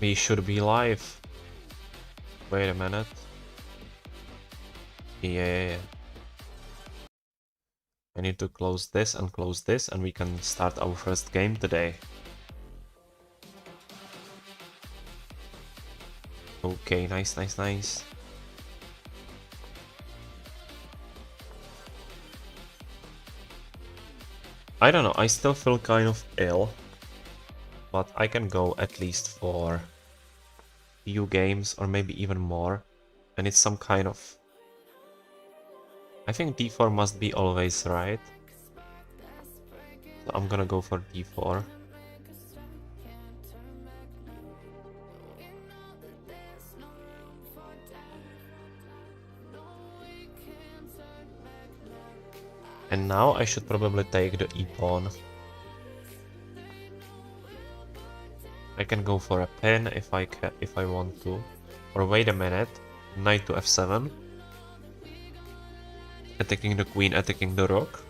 We should be live. Wait a minute. Yeah. I need to close this, and we can start our first game today. Okay, nice, nice, nice. I don't know, I still feel kind of ill, but I can go at least for few games or maybe even more, and it's some kind of... I think d4 must be always right, so I'm gonna go for d4. And now I should probably take the e-pawn. I can go for a pin if I want to. Or wait a minute, knight to f7. Attacking the queen, attacking the rook.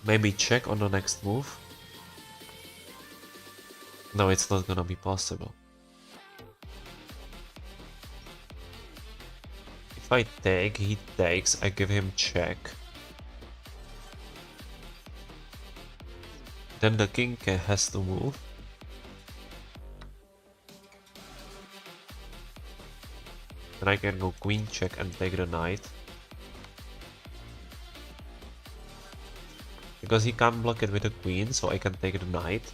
Maybe check on the next move. No, it's not gonna be possible. If I take, he takes, I give him check. Then the king has to move. Then I can go queen check and take the knight. Because he can't block it with the queen, so I can take the knight.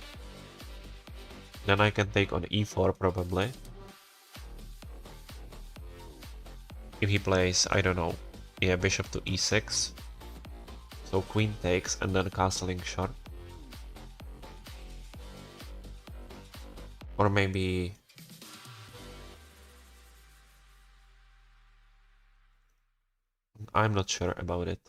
Then I can take on e4 probably. If he plays, I don't know, yeah, bishop to e6. So queen takes and then castling short. Or maybe... I'm not sure about it.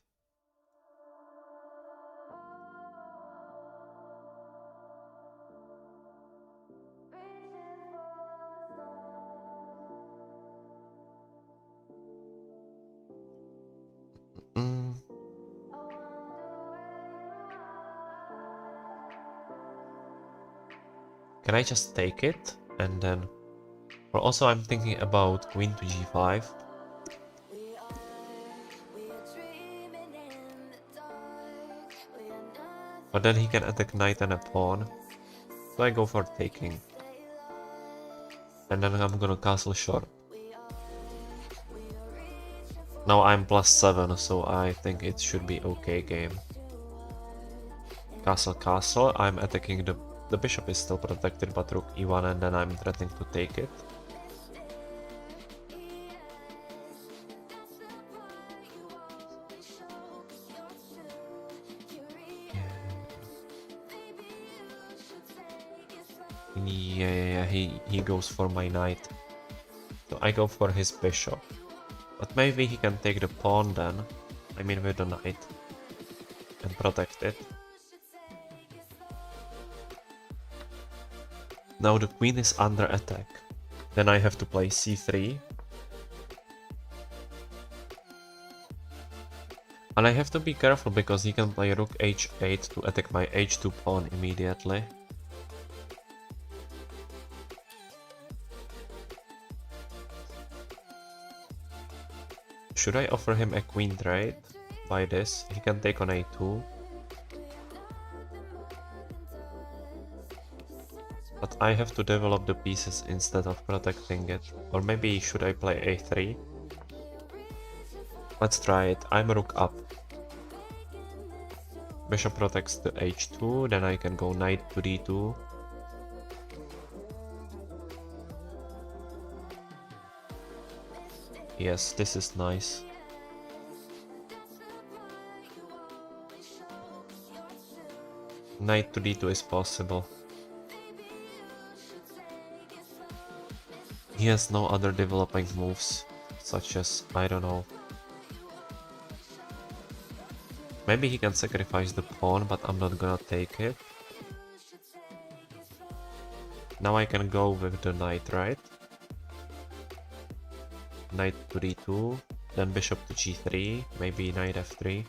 Can I just take it and then... Or also I'm thinking about queen to g5. But then he can attack knight and a pawn. So I go for taking. And then I'm gonna castle short. Now I'm +7, so I think it should be okay game. Castle, castle, I'm attacking the bishop is still protected, but rook e1, and then I'm threatening to take it. Yeah, he goes for my knight. So I go for his bishop. But maybe he can take the pawn then. I mean with the knight. And protect it. Now the queen is under attack. Then I have to play c3. And I have to be careful because he can play rook h8 to attack my h2 pawn immediately. Should I offer him a queen trade? By this, he can take on a2. But I have to develop the pieces instead of protecting it. Or maybe should I play a3? Let's try it. I'm rook up. Bishop protects the h2, then I can go knight to d2. Yes, this is nice. Knight to d2 is possible. He has no other developing moves, such as, I don't know. Maybe he can sacrifice the pawn, but I'm not gonna take it. Now I can go with the knight, right? Knight to d2, then bishop to g3, maybe knight f3.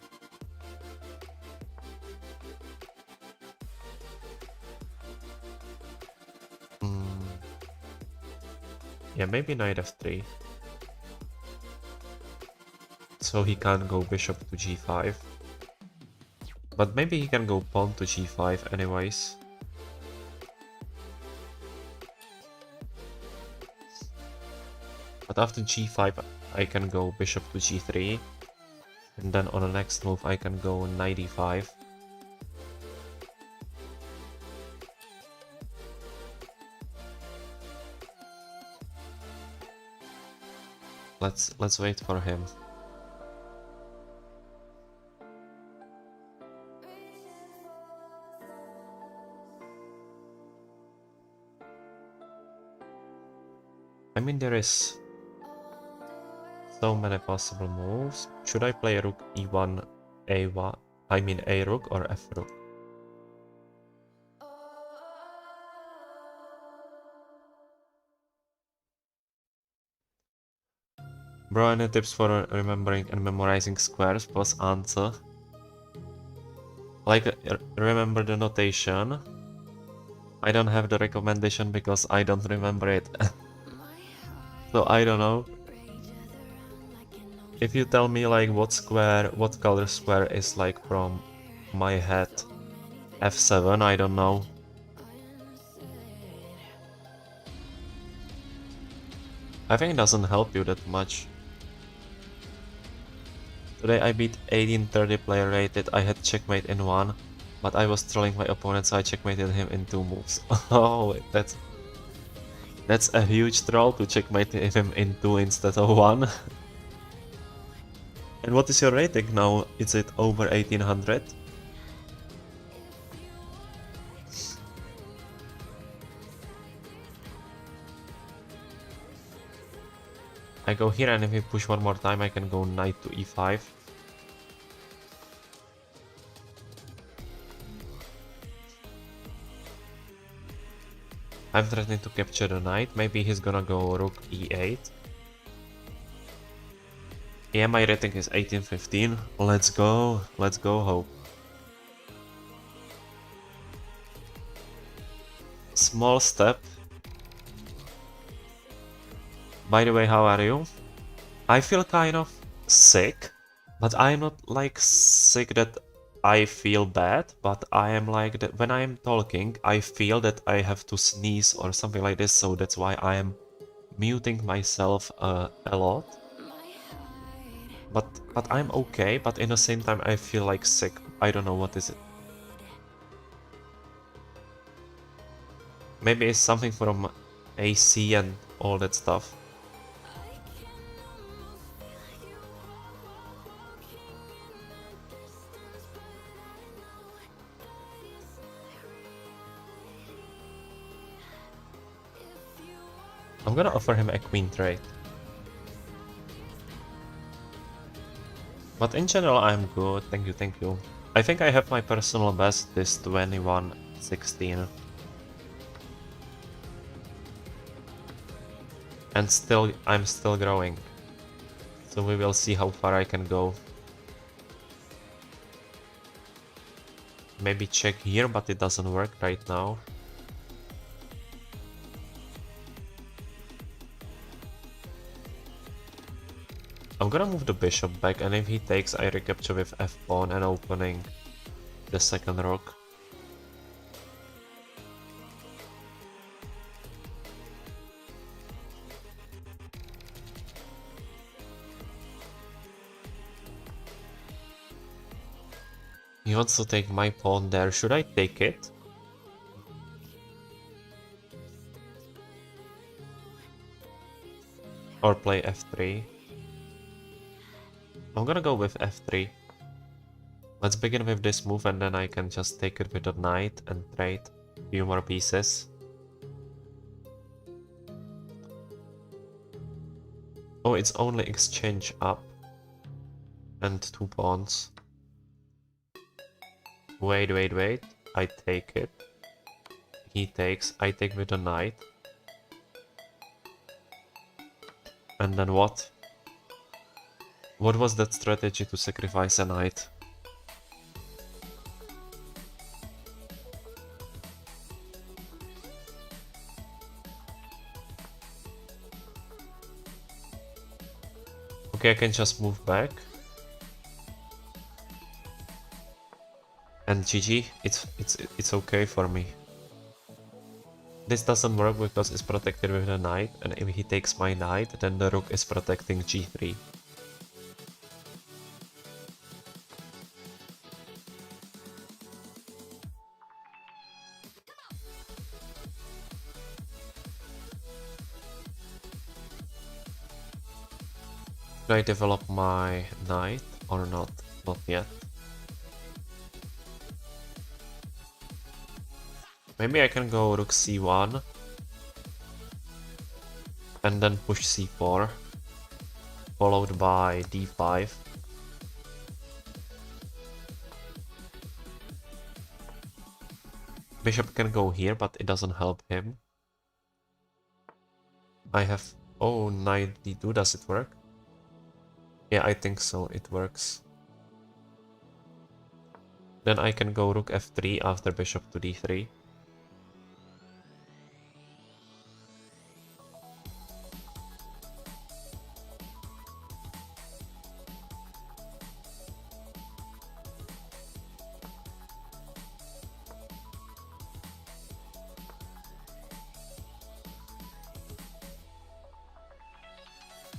Yeah, maybe knight f3. So he can't go bishop to g5. But maybe he can go pawn to g5 anyways. But after g5 I can go bishop to g3. And then on the next move I can go knight e5. Let's wait for him. I mean, there is so many possible moves. Should I play rook e1, a1? I mean a rook or f rook? Bro, any tips for remembering and memorizing squares plus answer? Like, remember the notation. I don't have the recommendation because I don't remember it. So I don't know. If you tell me like what color square is like from my head, f7, I don't know. I think it doesn't help you that much. Today I beat 1830 player rated, I had checkmate in one, but I was trolling my opponent so I checkmated him in 2 moves. Oh, that's a huge troll to checkmate him in 2 instead of 1. And what is your rating now? Is it over 1800? I go here, and if we push one more time I can go knight to e5. I'm threatening to capture the knight, maybe he's gonna go rook e8. Yeah, my rating is 1815. Let's go Hope. Small step. By the way, how are you? I feel kind of sick, but I'm not like sick that I feel bad, but I am like that when I am talking, I feel that I have to sneeze or something like this, so that's why I am muting myself a lot. But I'm okay, but in the same time I feel like sick. I don't know what is it. Maybe it's something from AC and all that stuff. I'm gonna offer him a queen trade. But in general I'm good, thank you. I think I have my personal best this 21-16. And I'm still growing. So we will see how far I can go. Maybe check here, but it doesn't work right now. I'm gonna move the bishop back, and if he takes, I recapture with f-pawn and opening the second rook. He wants to take my pawn there. Should I take it? Or play f3? I'm gonna go with f3. Let's begin with this move, and then I can just take it with a knight and trade a few more pieces. Oh, it's only exchange up. And 2 pawns. Wait. I take it. He takes. I take with a knight. And then what? What was that strategy to sacrifice a knight? Okay, I can just move back. And GG, it's okay for me. This doesn't work because it's protected with the knight, and if he takes my knight, then the rook is protecting g3. Should I develop my knight or not? Not yet. Maybe I can go rook c1 and then push c4, followed by d5. Bishop can go here, but it doesn't help him. I have... oh, knight d2, does it work? Yeah, I think so, it works. Then I can go rook f3 after bishop to d3.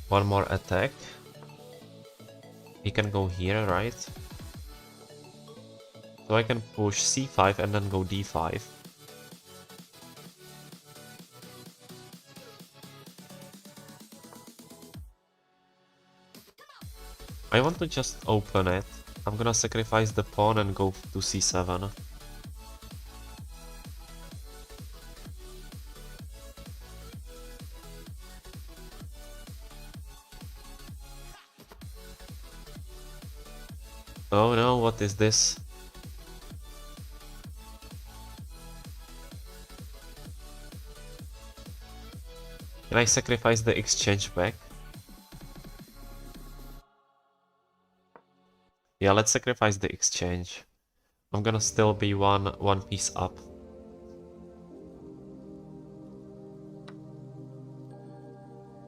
One more attack. He can go here, right? So I can push c5 and then go d5. I want to just open it. I'm gonna sacrifice the pawn and go to c7. Oh no, what is this? Can I sacrifice the exchange back? Yeah, let's sacrifice the exchange. I'm gonna still be one piece up.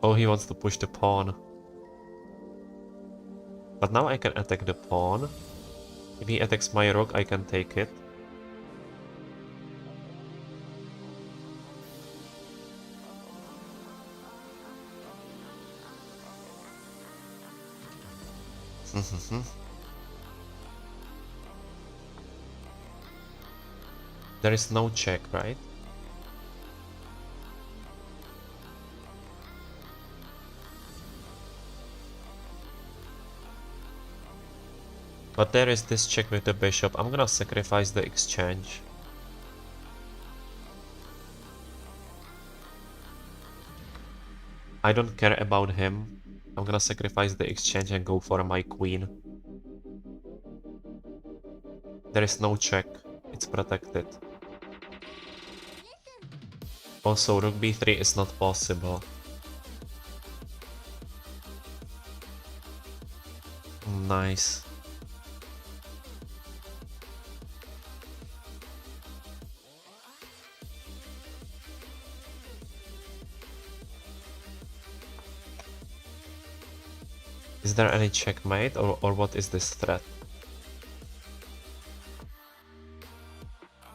Oh, he wants to push the pawn. But now I can attack the pawn. If he attacks my rook, I can take it. There is no check, right? But there is this check with the bishop. I'm gonna sacrifice the exchange. I don't care about him. I'm gonna sacrifice the exchange and go for my queen. There is no check. It's protected. Also, rook b3 is not possible. Nice. Is there any checkmate or what is this threat?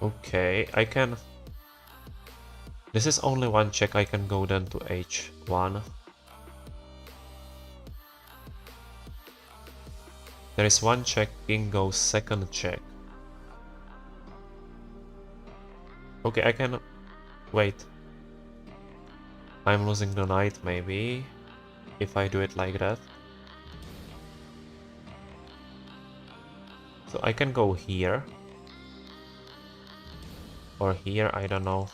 Okay, I can... This is only one check, I can go then to h1. There is one check, king goes second check. Okay, I can... Wait. I'm losing the knight maybe, if I do it like that. So I can go here. Or here, I don't know.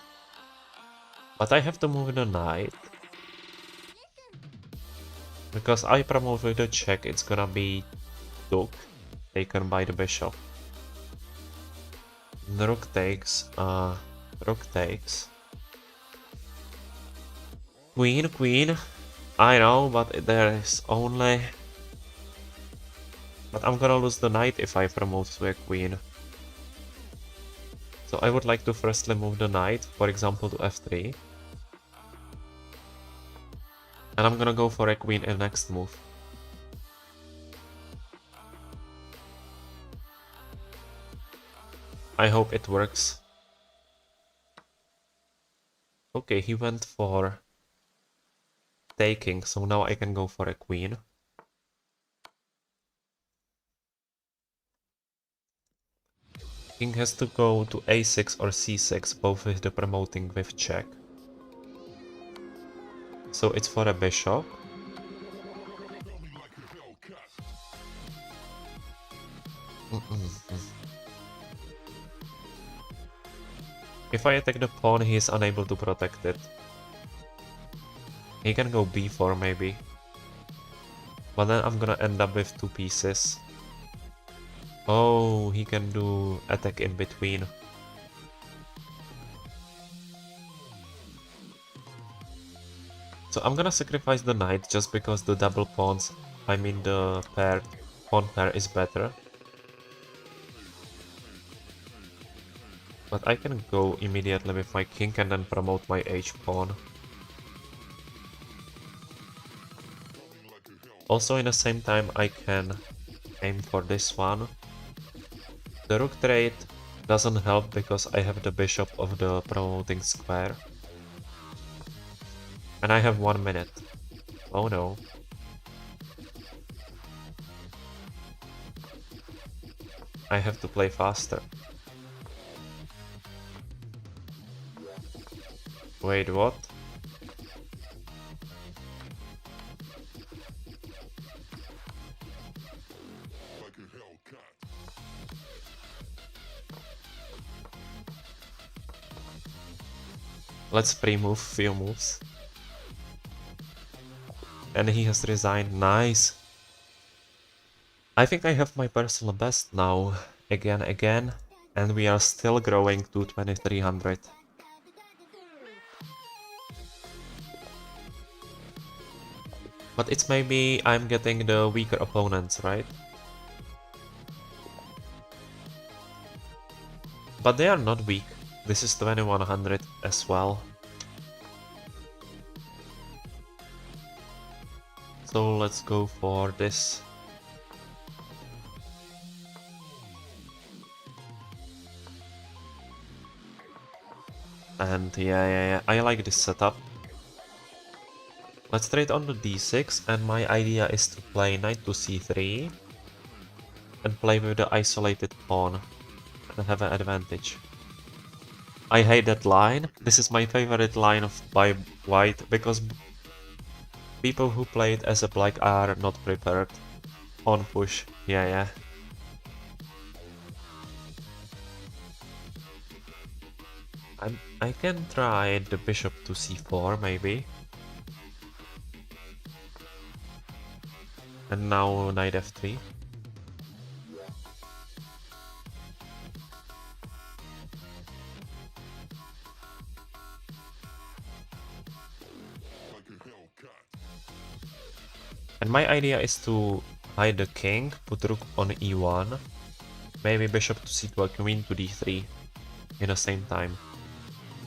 But I have to move the knight. Because I promote with the check, it's gonna be rook taken by the bishop. The rook takes, rook takes. Queen, queen. I know, but there is only... But I'm gonna lose the knight if I promote to a queen. So I would like to firstly move the knight, for example to f3. And I'm gonna go for a queen in next move. I hope it works. Okay, he went for taking, so now I can go for a queen. King has to go to a6 or c6, both with the promoting with check. So it's for a bishop. If I attack the pawn, he is unable to protect it. He can go b4 maybe. But then I'm gonna end up with two pieces. Oh, he can do attack in between. So I'm gonna sacrifice the knight just because the double pawns, I mean the pawn pair is better. But I can go immediately with my king and then promote my h-pawn. Also in the same time I can aim for this one. The rook trade doesn't help because I have the bishop of the promoting square. And I have 1 minute. Oh no. I have to play faster. Wait, what? Let's pre-move few moves. And he has resigned. Nice. I think I have my personal best now. Again. And we are still growing to 2300. But it's maybe I'm getting the weaker opponents, right? But they are not weak. This is 2100 as well. So let's go for this. And yeah, I like this setup. Let's trade on the d6, and my idea is to play knight to c3 and play with the isolated pawn and have an advantage. I hate that line. This is my favorite line by white because people who play it as a black are not prepared. On push, yeah. I can try the bishop to c4 maybe. And now knight f3. And my idea is to hide the king, put rook on e1, maybe bishop to c2, queen to d3 in the same time.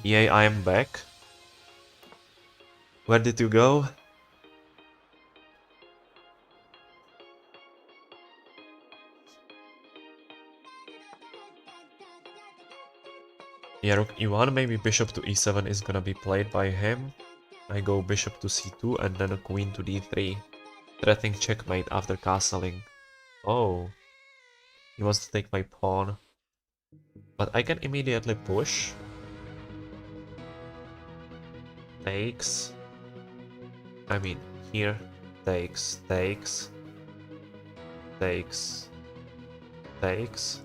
Yeah, I am back. Where did you go? Yeah, rook e1, maybe bishop to e7 is gonna be played by him. I go bishop to c2 and then a queen to d3. Threatening checkmate after castling. Oh. He wants to take my pawn. But I can immediately push. Takes. I mean, here. Takes. Takes. Takes. Takes.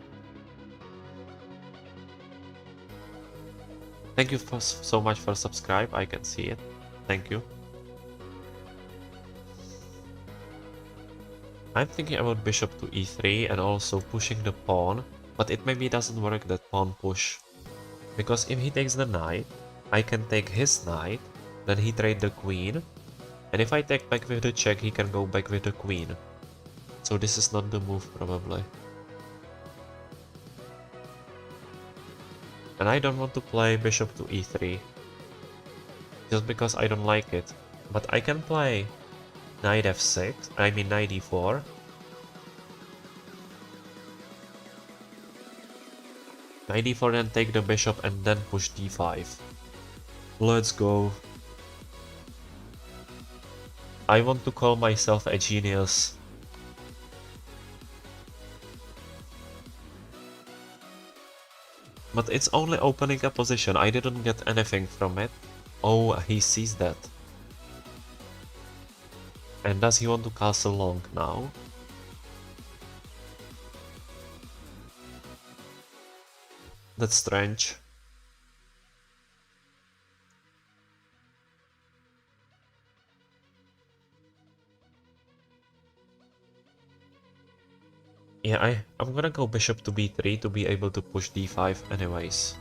Thank you so much for subscribe. I can see it. Thank you. I'm thinking about bishop to e3 and also pushing the pawn, but it maybe doesn't work that pawn push. Because if he takes the knight, I can take his knight, then he trade the queen, and if I take back with the check, he can go back with the queen. So this is not the move probably. And I don't want to play bishop to e3, just because I don't like it. But I can play knight f6, I mean knight e4. Knight d4, then take the bishop and then push d5. Let's go. I want to call myself a genius. But it's only opening a position, I didn't get anything from it. Oh, he sees that. And does he want to castle long now? That's strange. Yeah, I'm gonna go bishop to b3 to be able to push d5 anyways.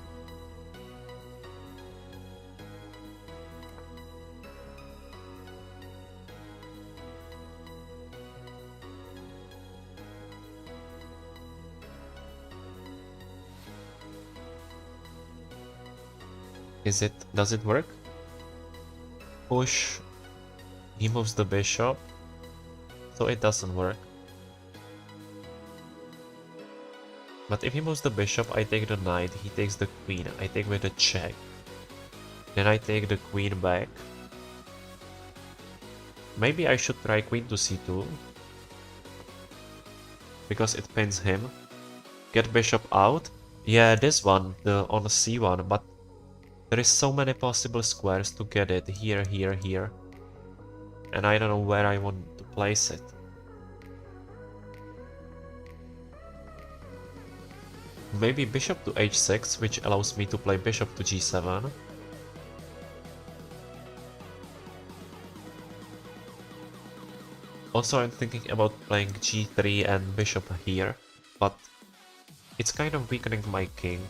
Does it work? Push. He moves the bishop. So it doesn't work. But if he moves the bishop, I take the knight, he takes the queen, I take with a check. Then I take the queen back. Maybe I should try queen to c2. Because it pins him. Get bishop out. Yeah, this one, the on c1, but there is so many possible squares to get it. Here, here, here. And I don't know where I want to place it. Maybe bishop to h6, which allows me to play bishop to g7. Also, I'm thinking about playing g3 and bishop here, but it's kind of weakening my king.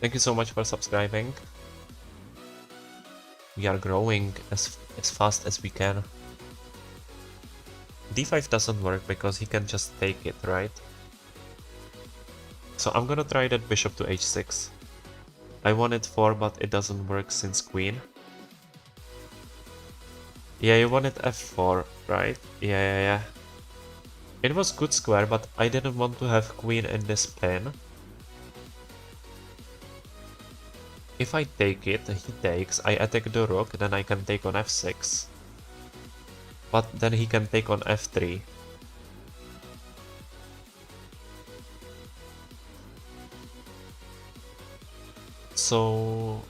Thank you so much for subscribing. We are growing as fast as we can. d5 doesn't work because he can just take it, right? So I'm gonna try that bishop to h6. I wanted 4, but it doesn't work since queen. Yeah, you wanted f4, right? Yeah. It was good square, but I didn't want to have queen in this pin. If I take it, he takes, I attack the rook, then I can take on f6. But then he can take on f3. So,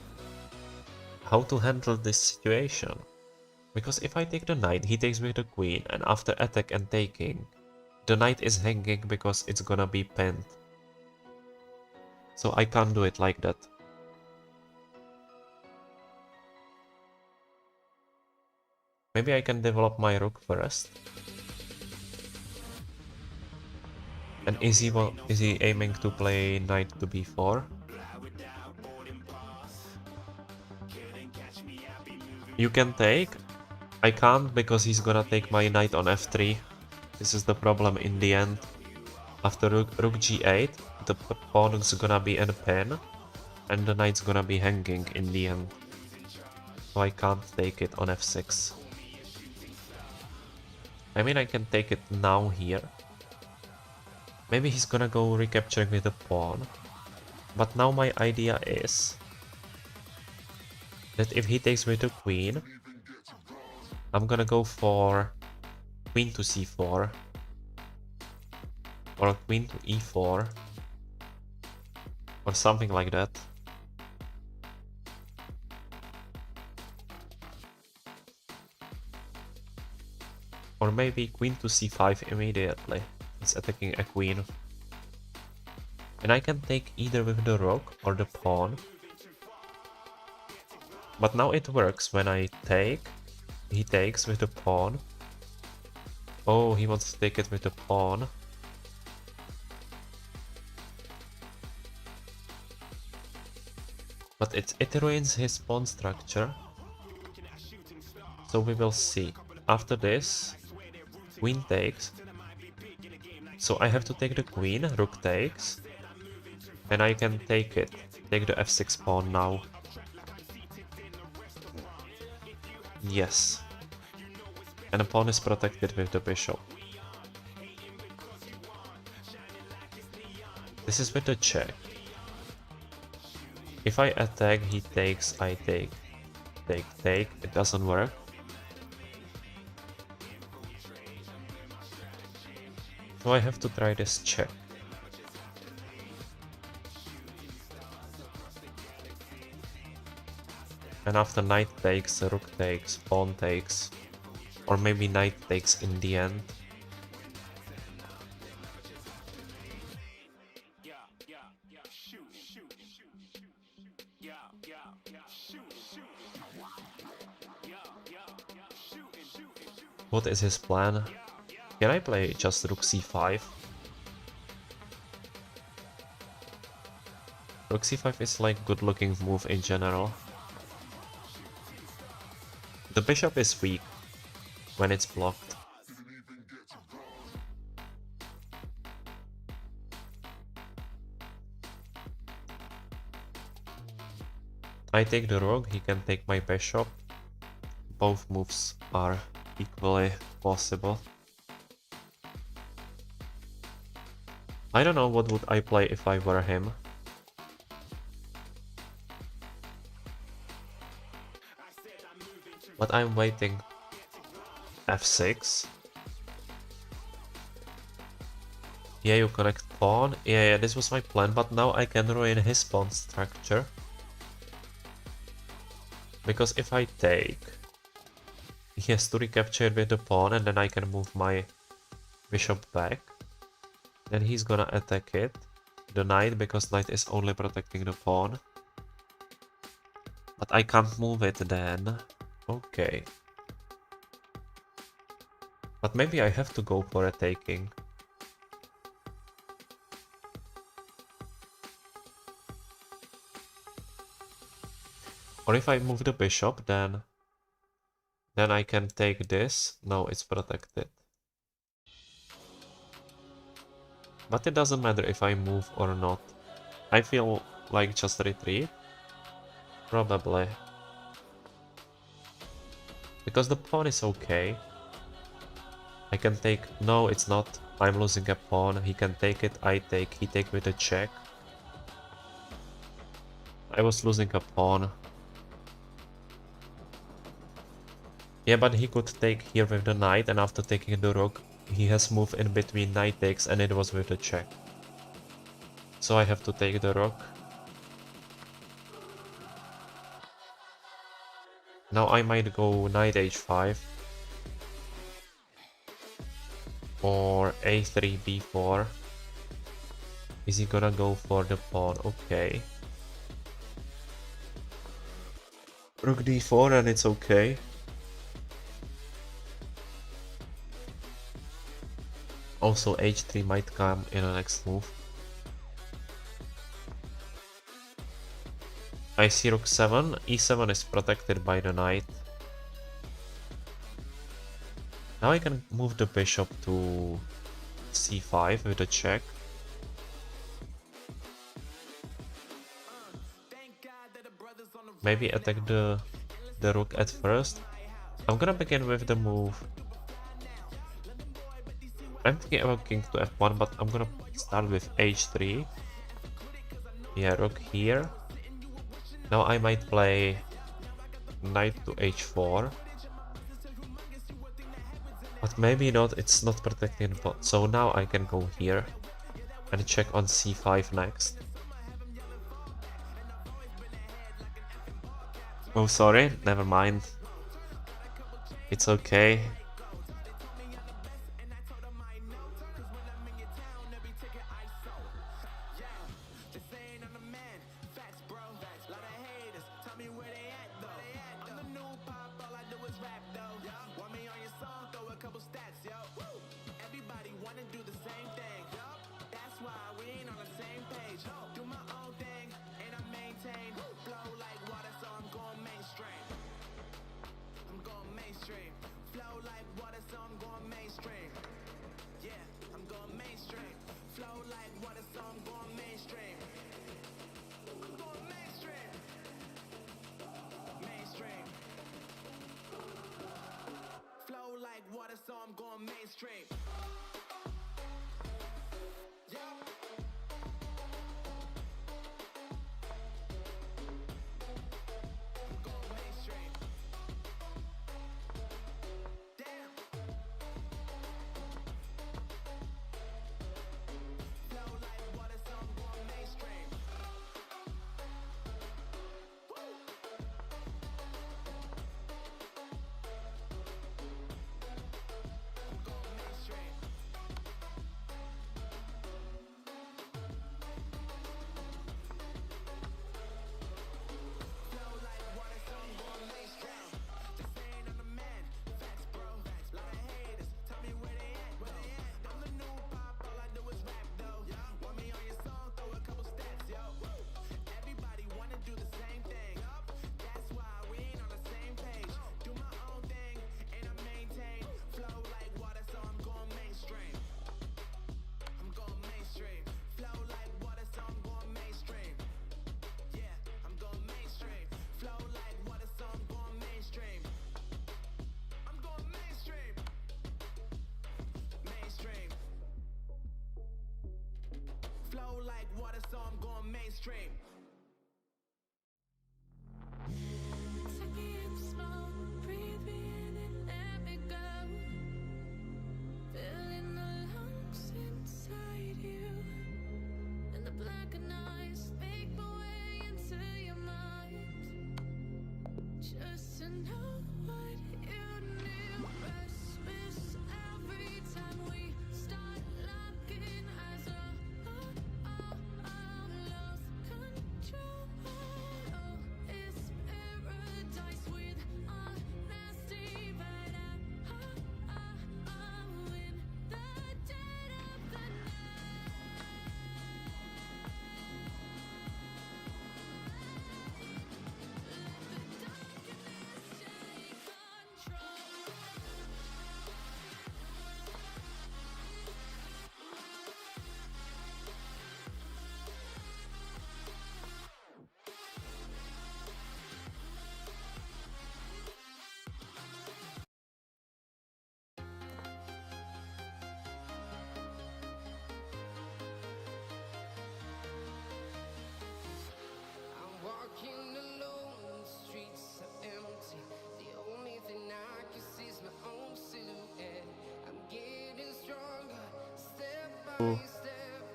how to handle this situation? Because if I take the knight, he takes with the queen, and after attack and taking, the knight is hanging because it's gonna be pinned. So I can't do it like that. Maybe I can develop my rook first. And is he aiming to play knight to b4? You can take. I can't because he's gonna take my knight on f3. This is the problem in the end. After rook g8, the pawn is gonna be in a pin, and the knight's gonna be hanging in the end. So I can't take it on f6. I mean, I can take it now here. Maybe he's gonna go recapturing with the pawn. But now my idea is that if he takes with the queen, I'm gonna go for queen to c4. Or queen to e4. Or something like that. Or maybe queen to c5 immediately. It's attacking a queen. And I can take either with the rook or the pawn. But now it works when I take. He takes with the pawn. Oh, he wants to take it with the pawn. But it ruins his pawn structure. So we will see. After this, queen takes. So I have to take the queen, rook takes. And I can take it. Take the f6 pawn now. Yes. And the pawn is protected with the bishop. This is with the check. If I attack, he takes, I take. Take. It doesn't work. So I have to try this check. And after knight takes, rook takes, pawn takes. Or maybe knight takes in the end. What is his plan? Can I play just rook c5? Rook c5 is like good looking move in general. The bishop is weak when it's blocked. I take the rook, he can take my bishop. Both moves are equally possible. I don't know what would I play if I were him. But I'm waiting. f6. Yeah, you connect pawn. Yeah, this was my plan, but now I can ruin his pawn structure. Because if I take, he has to recapture with the pawn and then I can move my bishop back. Then he's gonna attack it. The knight, because knight is only protecting the pawn. But I can't move it then. Okay. But maybe I have to go for a taking. Or if I move the bishop, then I can take this. No, it's protected. But it doesn't matter if I move or not. I feel like just retreat. Probably. Because the pawn is okay. I can take... No, it's not. I'm losing a pawn. He can take it. I take. He take with a check. I was losing a pawn. Yeah, but he could take here with the knight, and after taking the rook, he has moved in between knight takes, and it was with the check. So I have to take the rook. Now I might go knight h5. Or a3, b4. Is he gonna go for the pawn? Okay. Rook d4 and it's okay. Also h3 might come in the next move. I see rook 7. e7 is protected by the knight. Now I can move the bishop to c5 with a check. Maybe attack the rook at first. I'm gonna begin with the move. I'm thinking about king to f1, but I'm gonna start with h3. Yeah, rook here. Now I might play knight to h4. But maybe not, it's not protecting the pawn. So now I can go here and check on c5 next. Oh, sorry, never mind. It's okay.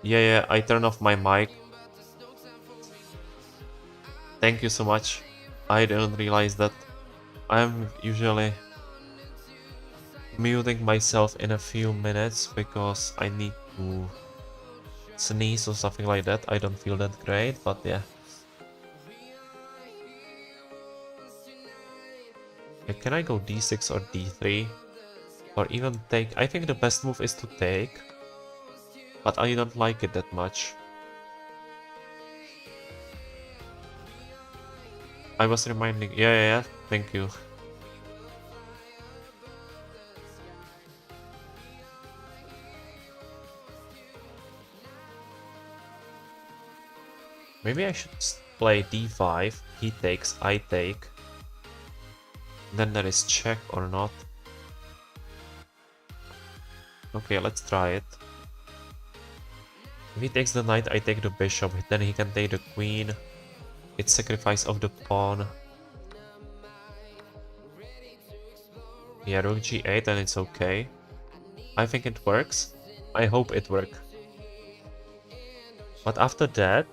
Yeah, I turn off my mic. Thank you so much. I didn't realize that. I'm usually muting myself in a few minutes because I need to sneeze or something like that. I don't feel that great, but yeah. Can I go d6 or d3? Or even take... I think the best move is to take. But I don't like it that much. I was reminding... Yeah, thank you. Maybe I should play d5, he takes, I take. Then there is check or not. Okay, let's try it. If he takes the knight, I take the bishop, then he can take the queen. It's sacrifice of the pawn. Yeah, rook g8 and it's okay. I think it works. I hope it works. But after that...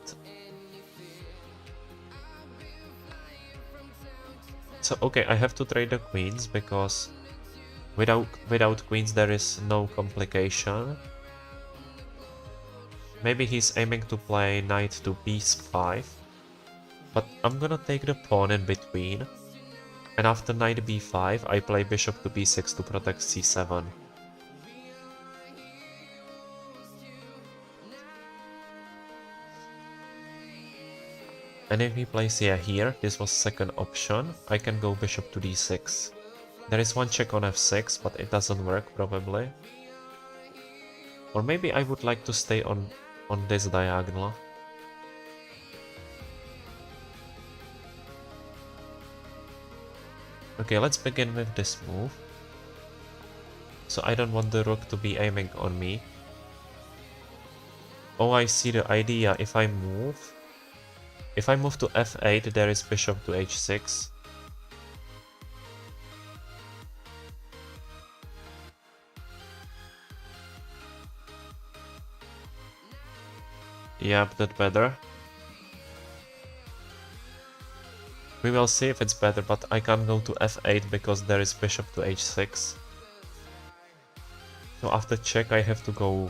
So, okay, I have to trade the queens because without queens there is no complication. Maybe he's aiming to play knight to b5. But I'm gonna take the pawn in between. And after knight b5, I play bishop to b6 to protect c7. And if he plays here, this was second option, I can go bishop to d6. There is one check on f6, but it doesn't work probably. Or maybe I would like to stay on this diagonal. Okay, let's begin with this move. So I don't want the rook to be aiming on me. Oh, I see the idea. If I move to f8, there is bishop to h6. Yep, that's better. We will see if it's better, but I can't go to f8 because there is bishop to h6. So after check I have to go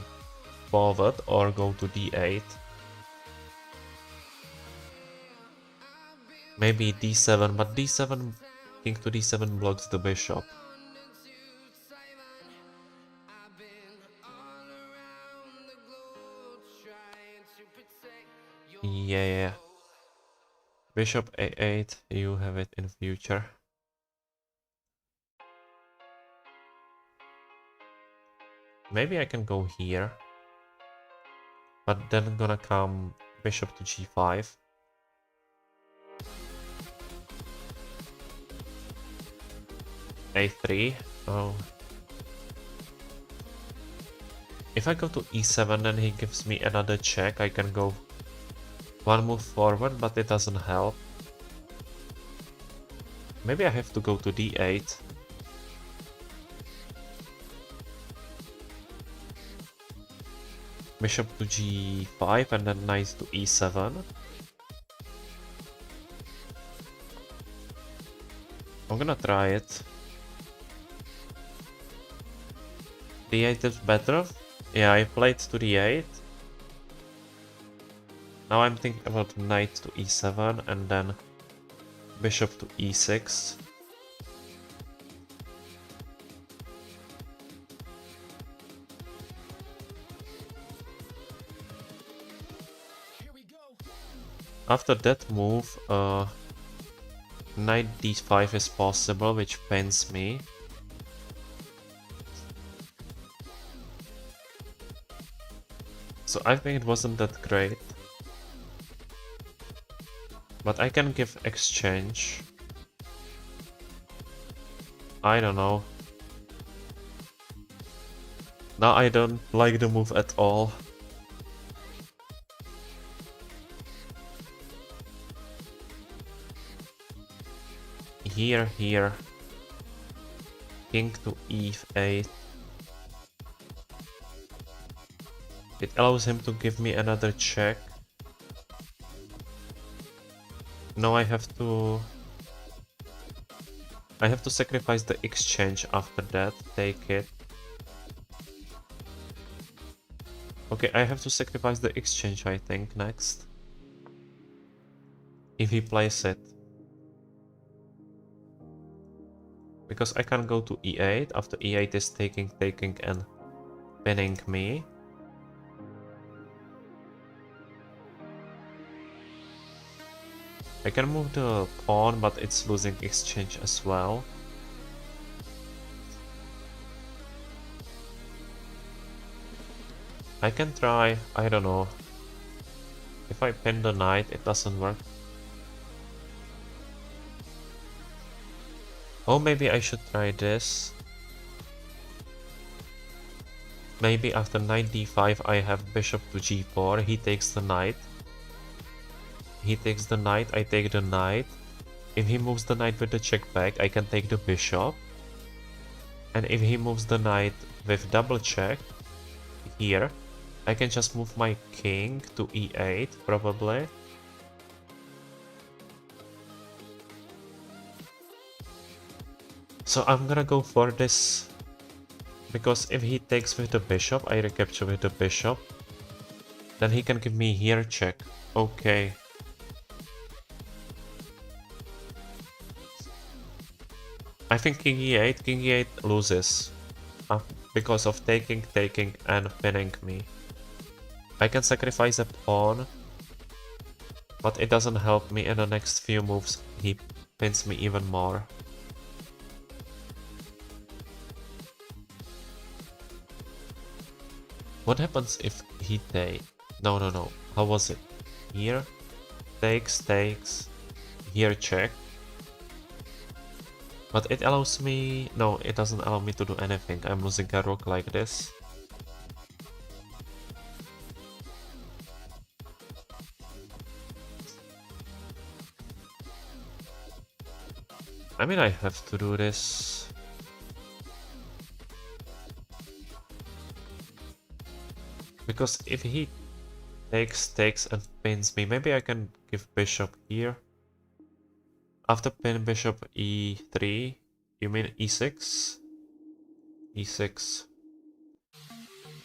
forward or go to d8. Maybe d7, but d7, king to d7 blocks the bishop. Yeah. Bishop a8, you have it in future. Maybe I can go here. But then gonna come bishop to g5. a3. Oh. If I go to e7, then he gives me another check. I can go one move forward, but it doesn't help. Maybe I have to go to d8. Bishop to g5 and then knight to e7. I'm gonna try it. d8 is better. Yeah, I played to d8. Now I'm thinking about knight to e7 and then bishop to e6. After that move, knight d5 is possible, which pains me. So I think it wasn't that great. But I can give exchange. I don't know. Now I don't like the move at all. Here. King to e8. It allows him to give me another check. No, I have to sacrifice the exchange after that. Take it. Okay, I have to sacrifice the exchange, I think, next. If he plays it. Because I can go to e8 after e8 is taking and pinning me. I can move the pawn, but it's losing exchange as well. I can try, I don't know. If I pin the knight, it doesn't work. Oh, maybe I should try this. Maybe after knight d5 I have bishop to g4, he takes the knight. He takes the knight, I take the knight. If he moves the knight with the check back, I can take the bishop. And if he moves the knight with double check, here, I can just move my king to e8, probably. So I'm gonna go for this, because if he takes with the bishop, I recapture with the bishop. Then he can give me here check. Okay. I think king e8 loses. Because of taking and pinning me. I can sacrifice a pawn, but it doesn't help me. In the next few moves he pins me even more. What happens if he takes? No. How was it? Here, takes, here check. But it allows me... No, it doesn't allow me to do anything. I'm losing a rook like this. I mean, I have to do this. Because if he takes and pins me, maybe I can give bishop here. After pin bishop e3, you mean e6? e6.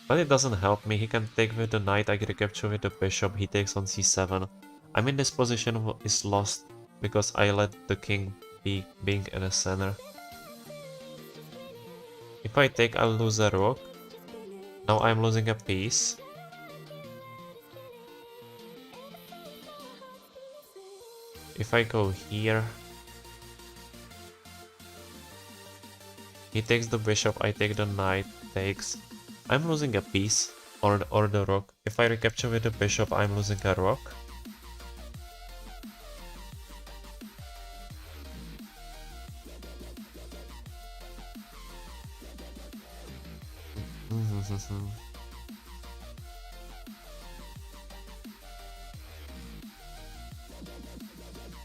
But it doesn't help me, he can take with the knight, I get a capture with the bishop, he takes on c7. I mean, this position is lost because I let the king be being in the center. If I take, I'll lose a rook. Now I'm losing a piece. If I go here, he takes the bishop, I take the knight, takes. I'm losing a piece, or the rook. If I recapture with the bishop, I'm losing a rook.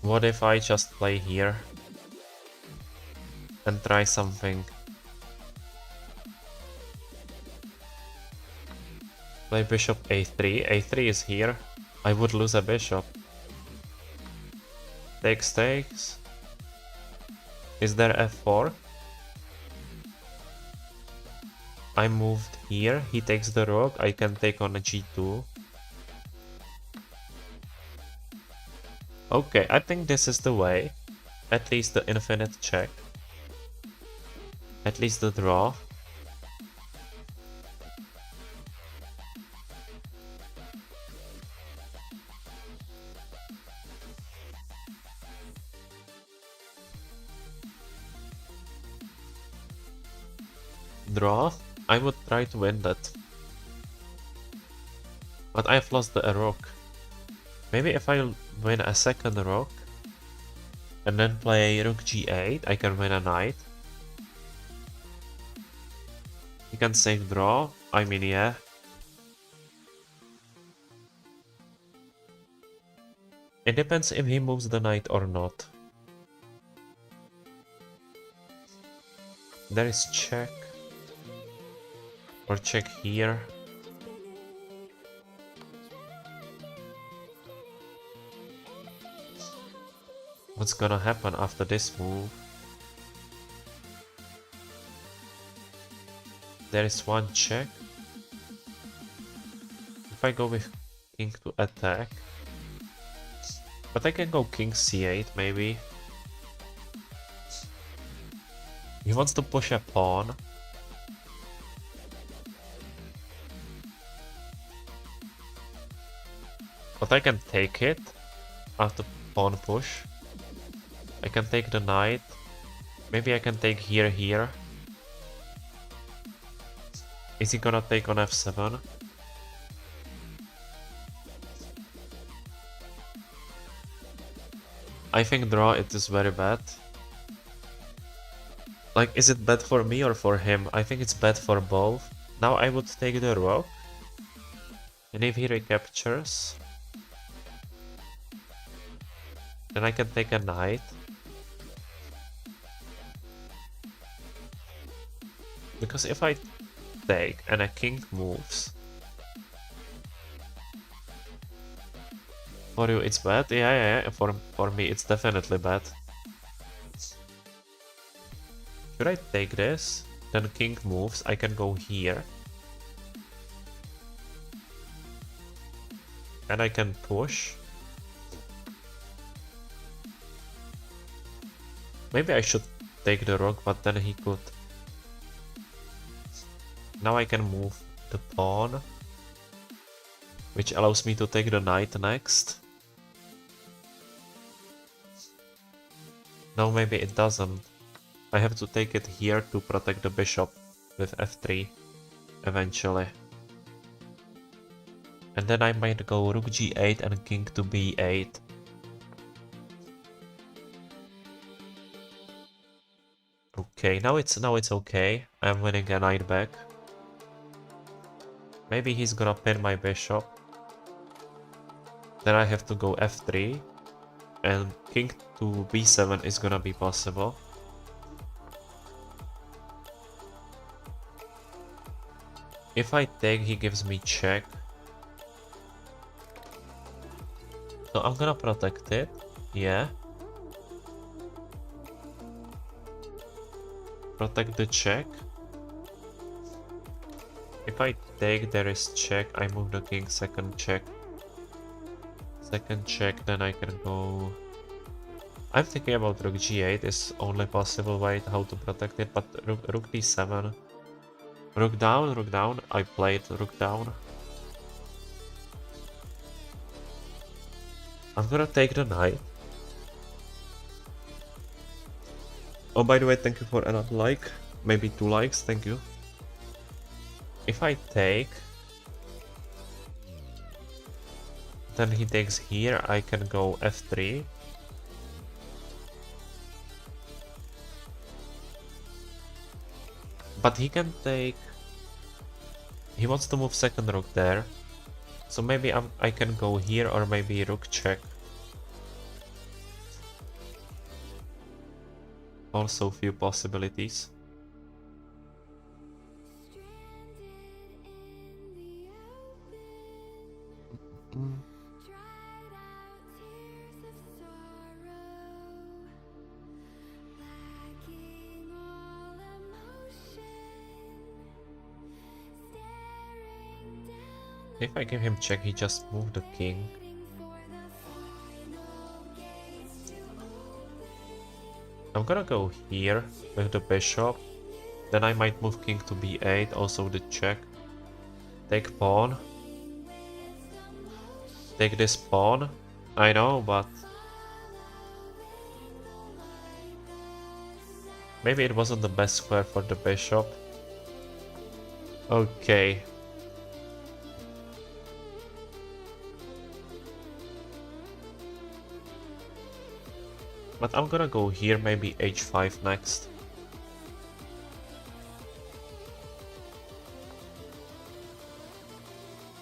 What if I just play here and try something? Play bishop a3. a3 is here. I would lose a bishop. Takes. Is there f4? I moved here. He takes the rook. I can take on a g2. Okay, I think this is the way. At least the infinite check. At least the draw. Draw. I would try to win that. But I've lost the rook. Maybe if I win a second rook and then play rook g8, I can win a knight. He can save draw. I mean, yeah. It depends if he moves the knight or not. There is check. Or check here. What's gonna happen after this move? There is one check. If I go with king to attack. But I can go king c8 maybe. He wants to push a pawn. But I can take it after pawn push. I can take the knight. Maybe I can take here. Is he gonna take on f7? I think draw it is very bad. Like, is it bad for me or for him? I think it's bad for both. Now I would take the rook. And if he recaptures, then I can take a knight. Because if I take and a king moves, for you it's bad? Yeah. For me it's definitely bad. Should I take this? Then king moves, I can go here. And I can push. Maybe I should take the rook, but then he could. Now I can move the pawn, which allows me to take the knight next. No, maybe it doesn't. I have to take it here to protect the bishop with f3 eventually. And then I might go rook g8 and king to b8. Okay, now it's okay. I'm winning a knight back. Maybe he's gonna pin my bishop. Then I have to go f3. And king to b7 is gonna be possible. If I take, he gives me check. So I'm gonna protect it. Yeah. Protect the check. If I take, there is check. I move the king, second check. Second check, then I can go... I'm thinking about rook g8 is only possible way how to protect it, but rook d7. Rook down. I played rook down. I'm gonna take the knight. Oh, by the way, thank you for another like. Maybe 2 likes, thank you. If I take... Then he takes here, I can go f3. But he can take... He wants to move second rook there. So maybe I can go here or maybe rook check. Also few possibilities. If I give him check, he just moved the king. I'm gonna go here with the bishop. Then I might move king to b8, also the check. Take pawn. Take this pawn. I know, but... Maybe it wasn't the best square for the bishop. Okay. But I'm gonna go here, maybe h5 next.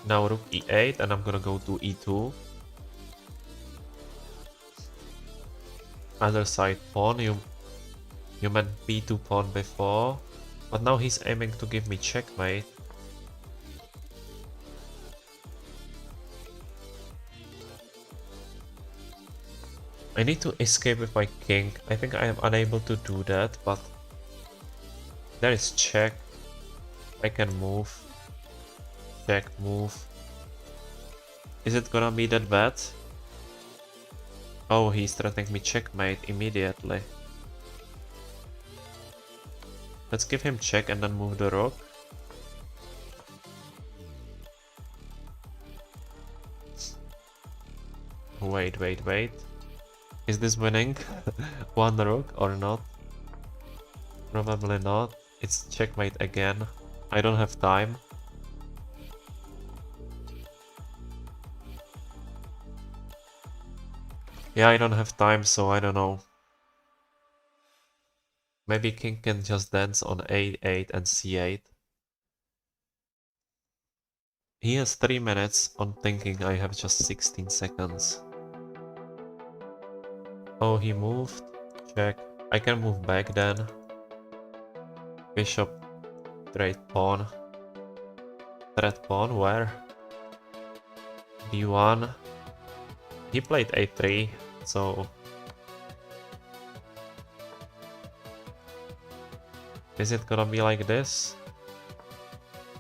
Now rook e8 and I'm gonna go to e2. Other side pawn, you meant b2 pawn before. But now he's aiming to give me checkmate. I need to escape with my king. I think I am unable to do that, but there is check. I can move. Check, move. Is it gonna be that bad? Oh, he's threatening me checkmate immediately. Let's give him check and then move the rook. Wait. Is this winning? One rook or not? Probably not. It's checkmate again. I don't have time. Yeah, I don't have time, so I don't know. Maybe king can just dance on a8 and c8. He has 3 minutes on thinking. I have just 16 seconds. Oh, he moved. Check. I can move back then. Bishop. Trade pawn. Threat pawn, where? d1. He played a3, so... Is it gonna be like this?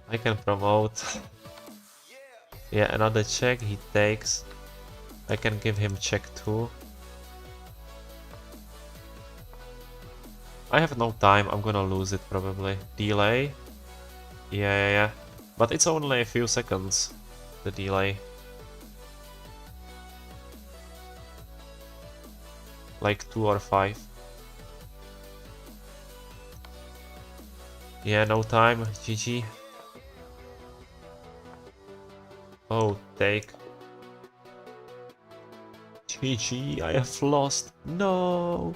I can promote. Yeah, another check, he takes. I can give him check too. I have no time, I'm gonna lose it probably. Delay? Yeah. But it's only a few seconds, the delay. Like 2 or 5. Yeah, no time, GG. Oh, take. GG, I have lost. No!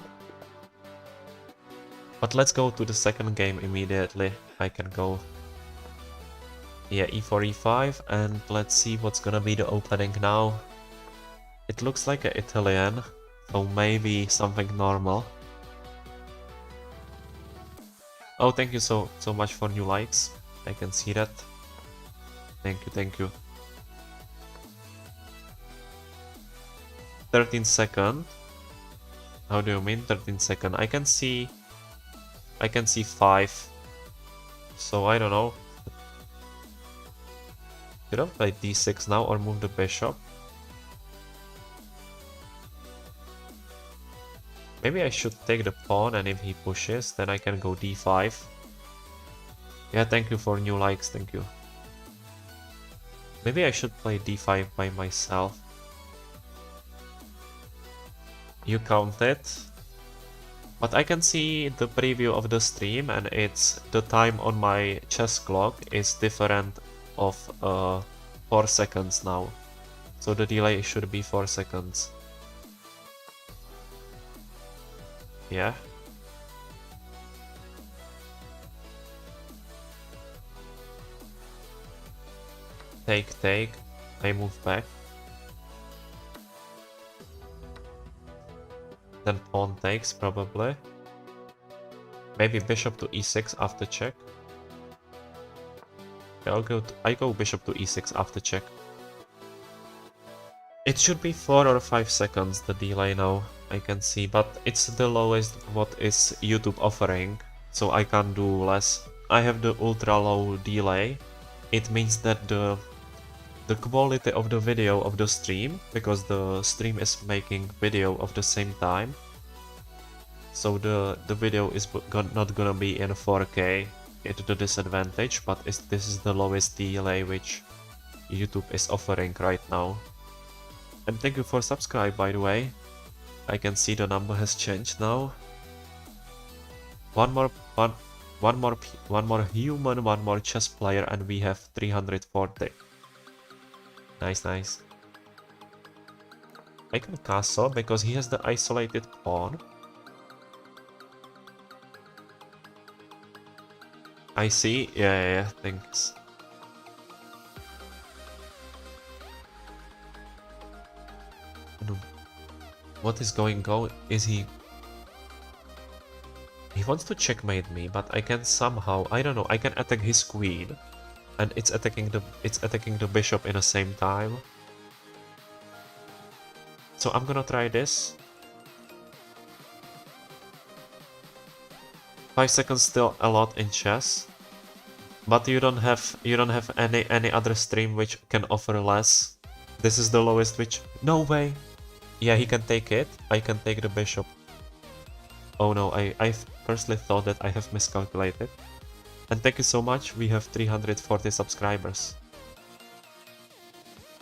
But let's go to the second game immediately. I can go... Yeah, e4, e5, and let's see what's gonna be the opening now. It looks like an Italian, so maybe something normal. Oh, thank you so much for new likes. I can see that. Thank you, thank you. 13 second. How do you mean 13 second? I can see 5. So I don't know. Should I play d6 now or move the bishop? Maybe I should take the pawn, and if he pushes, then I can go d5. Yeah, thank you for new likes, thank you. Maybe I should play d5 by myself. You count it. But I can see the preview of the stream, and it's the time on my chess clock is different of 4 seconds now. So the delay should be 4 seconds. Yeah. Take. I move back. Then pawn takes, probably. Maybe bishop to e6 after check. Yeah, I go bishop to e6 after check. It should be 4 or 5 seconds, the delay now, I can see, but it's the lowest what is YouTube offering, so I can't do less. I have the ultra low delay. It means that the quality of the video of the stream, because the stream is making video of the same time, so the video is not gonna be in 4K. It's the disadvantage, but this is the lowest delay which YouTube is offering right now. And thank you for subscribe, by the way. I can see the number has changed now. One more human, one more chess player, and we have 340. Nice, nice. I can castle because he has the isolated pawn. I see. Yeah, thanks. What is going on? Is he... He wants to checkmate me, but I can somehow... I don't know, I can attack his queen. And it's attacking the bishop in the same time. So I'm gonna try this. 5 seconds still a lot in chess. But you don't have any other stream which can offer less. This is the lowest which... No way! Yeah, he can take it. I can take the bishop. Oh no, I firstly thought that I have miscalculated. And thank you so much, we have 340 subscribers.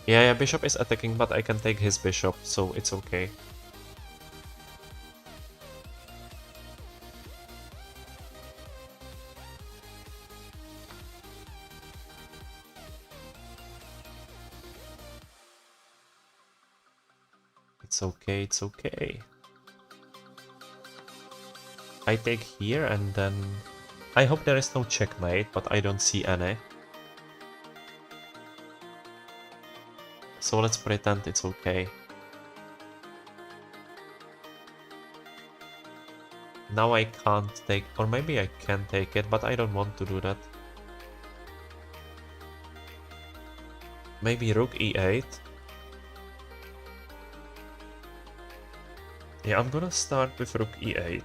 Yeah, bishop is attacking, but I can take his bishop, so it's okay. It's okay. I take here and then... I hope there is no checkmate, but I don't see any. So let's pretend it's okay. Now I can't take... or maybe I can take it, but I don't want to do that. Maybe rook e8. Yeah, I'm gonna start with rook e8.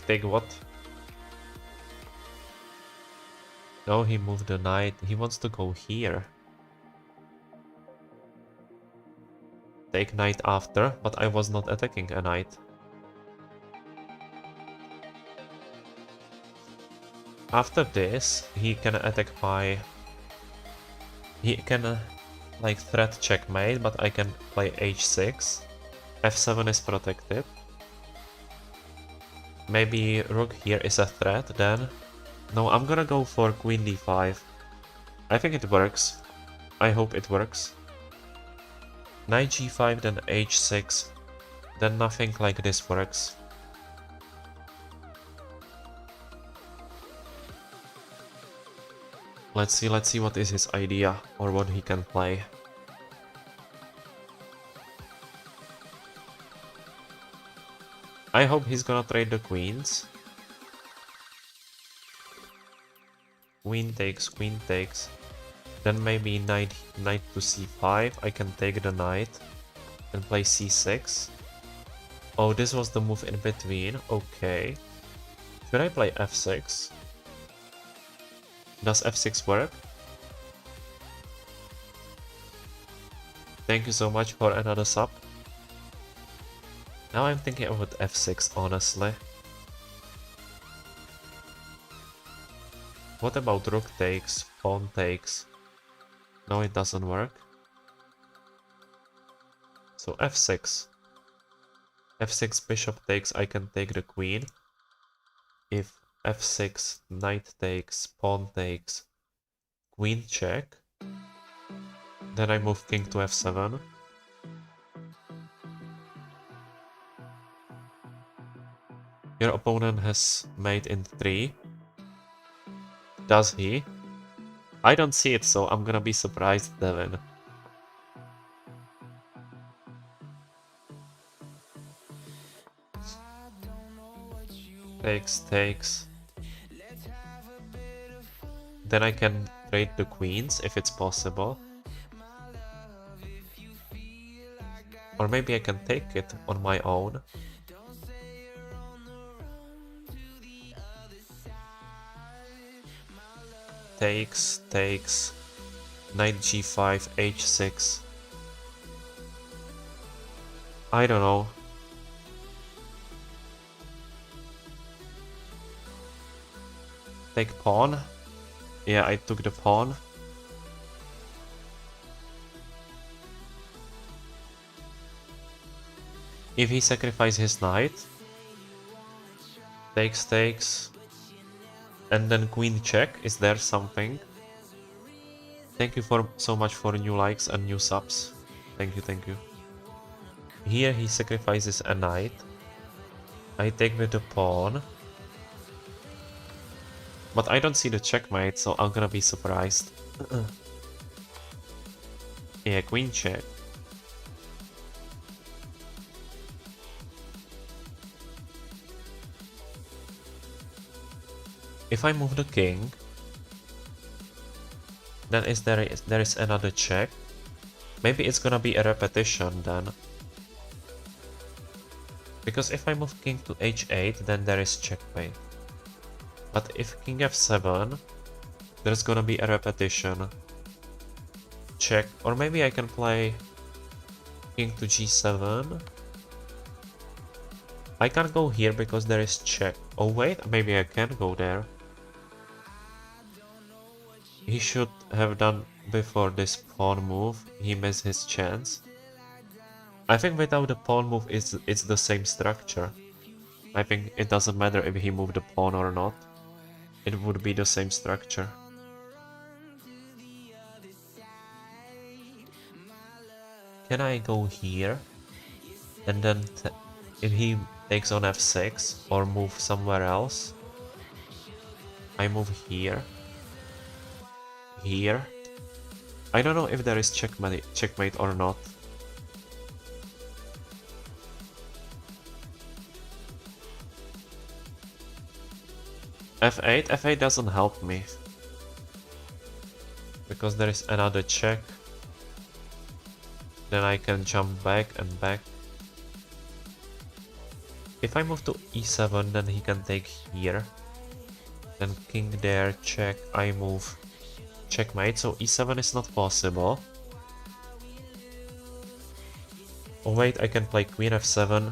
Take what? No, he moved the knight. He wants to go here. Take knight after, but I was not attacking a knight. After this, he can attack my... He can like threat checkmate, but I can play h6. f7 is protected. Maybe rook here is a threat then. No, I'm gonna go for queen d5. I think it works. I hope it works. Knight g5, then h6. Then nothing like this works. Let's see what is his idea or what he can play. I hope he's gonna trade the queens. Queen takes. Then maybe knight to c5. I can take the knight and play c6. Oh, this was the move in between. Okay. Should I play f6? Does f6 work? Thank you so much for another sub. Now I'm thinking about f6, honestly. What about rook takes, pawn takes? No, it doesn't work. So f6. f6 bishop takes, I can take the queen. If f6 knight takes, pawn takes, queen check. Then I move king to f7. Your opponent has mate in 3. Does he? I don't see it, so I'm gonna be surprised, Devin. Takes. Then I can trade the queens if it's possible. Or maybe I can take it on my own. Takes. Knight g5, h6. I don't know. Take pawn. Yeah, I took the pawn. If he sacrifices his knight. Takes. And then queen check. Is there something? Thank you so much for new likes and new subs. Thank you. Here he sacrifices a knight. I take with the pawn. But I don't see the checkmate, so I'm gonna be surprised. Yeah, queen check. If I move the king, then there is another check. Maybe it's gonna be a repetition then. Because if I move king to h8, then there is checkmate. But if king f7, there's gonna be a repetition. Check. Or maybe I can play king to g7. I can't go here because there is check. Oh wait, maybe I can go there. He should have done before this pawn move. He missed his chance. I think without the pawn move it's the same structure. I think it doesn't matter if he moved the pawn or not. It would be the same structure. Can I go here? And then if he takes on f6 or move somewhere else, I move here. Here. I don't know if there is checkmate or not. f8 doesn't help me. Because there is another check. Then I can jump back and back. If I move to e7, then he can take here. Then king there, check, I move. Checkmate, so e7 is not possible. Oh wait, I can play queen f7.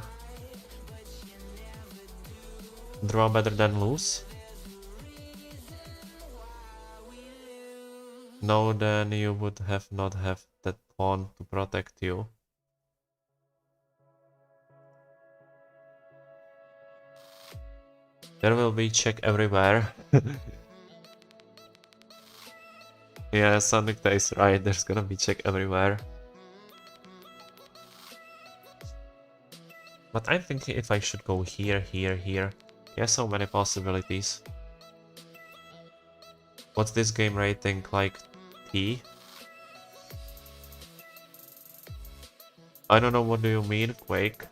Draw better than lose. No, then you would not have that pawn to protect you. There will be check everywhere. Yeah, Sonic is right, there's gonna be check everywhere. But I'm thinking if I should go here, here, here. Yeah, so many possibilities. What's this game rating, like T? I don't know, what do you mean, Quake?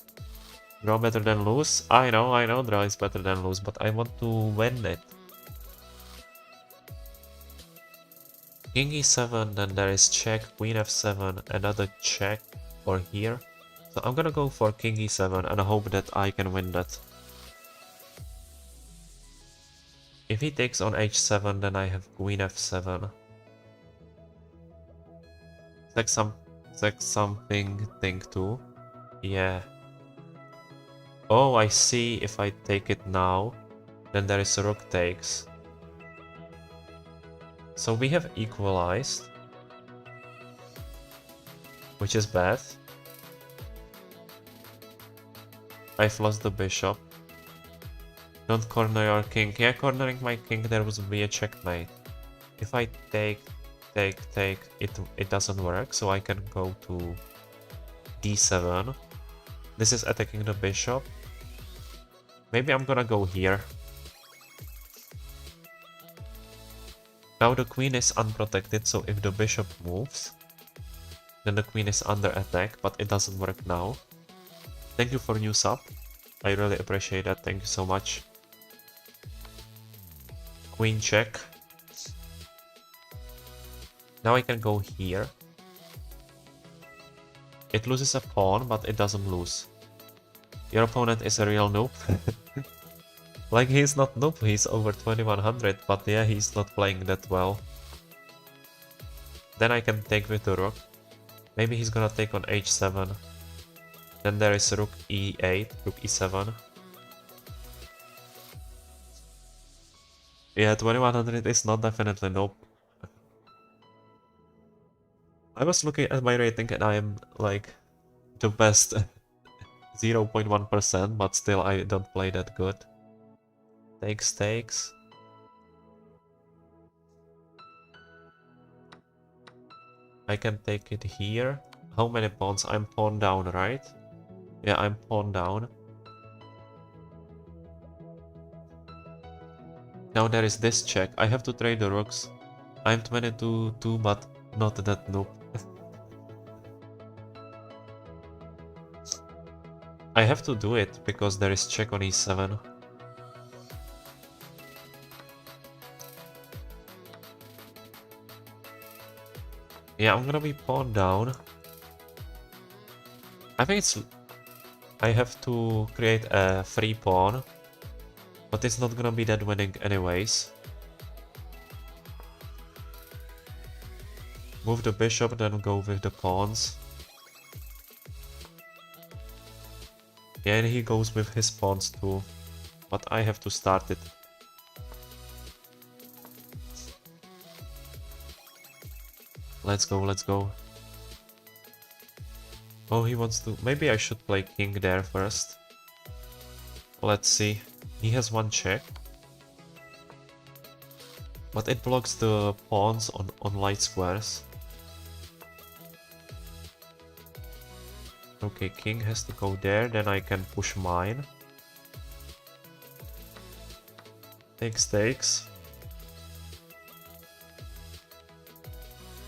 Draw better than lose? I know, draw is better than lose, but I want to win it. King e7, then there is check, queen f7, another check, or here. So I'm gonna go for king e7 and hope that I can win that. If he takes on h7, then I have queen f7. Check something, think too. Yeah. Oh, I see, if I take it now, then there is rook takes. So we have equalized, which is bad. I've lost the bishop. Don't corner your king. Yeah, cornering my king, there would be a checkmate. If I take, it doesn't work, so I can go to d7. This is attacking the bishop. Maybe I'm gonna go here. Now the queen is unprotected, so if the bishop moves, then the queen is under attack, but it doesn't work now. Thank you for new sub. I really appreciate that, thank you so much. Queen check. Now I can go here. It loses a pawn, but it doesn't lose. Your opponent is a real noob. Like, he's not noob, he's over 2100, but yeah, he's not playing that well. Then I can take with the rook. Maybe he's gonna take on h7. Then there is rook e8, rook e7. Yeah, 2100 is not definitely noob. I was looking at my rating and I am like the best 0.1%, but still I don't play that good. Takes. I can take it here. How many pawns? I'm pawn down, right? Yeah, I'm pawn down. Now there is this check. I have to trade the rooks. I'm 22 too, but not that noob. I have to do it because there is check on e7. Yeah, I'm gonna be pawn down. I think I have to create a free pawn, but it's not gonna be that winning anyways. Move the bishop, then go with the pawns. Yeah, and he goes with his pawns too, but I have to start it. Let's go. Oh, he wants to... Maybe I should play king there first. Let's see. He has one check. But it blocks the pawns on light squares. Okay, king has to go there, then I can push mine. Takes.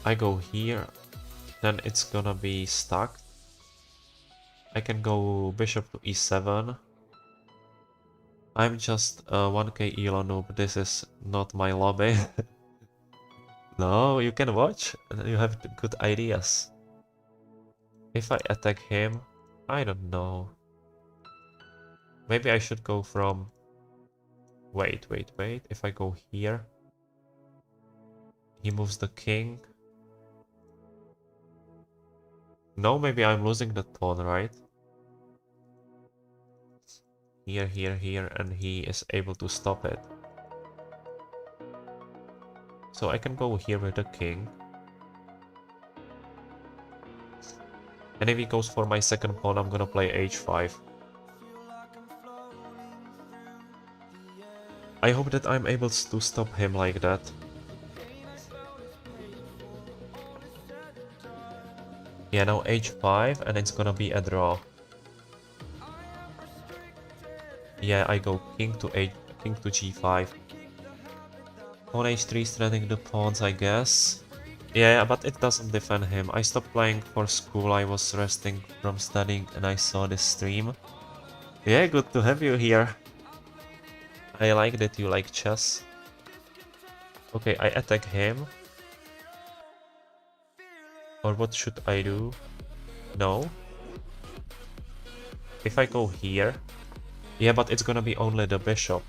I go here, then it's gonna be stuck. I can go bishop to e7. I'm just 1k elo noob, this is not my lobby. No, you can watch, you have good ideas. If I attack him, I don't know. Maybe I should go from... Wait. If I go here, he moves the king. No, maybe I'm losing the pawn, right? Here, and he is able to stop it. So I can go here with the king. And if he goes for my second pawn, I'm gonna play h5. I hope that I'm able to stop him like that. Yeah, now h5 and it's gonna be a draw. Yeah, I go king to g5. Pawn h3 stranding the pawns, I guess. Yeah, but it doesn't defend him. I stopped playing for school, I was resting from studying and I saw this stream. Yeah, good to have you here. I like that you like chess. Okay, I attack him. Or what should I do? No. If I go here... Yeah, but it's gonna be only the bishop.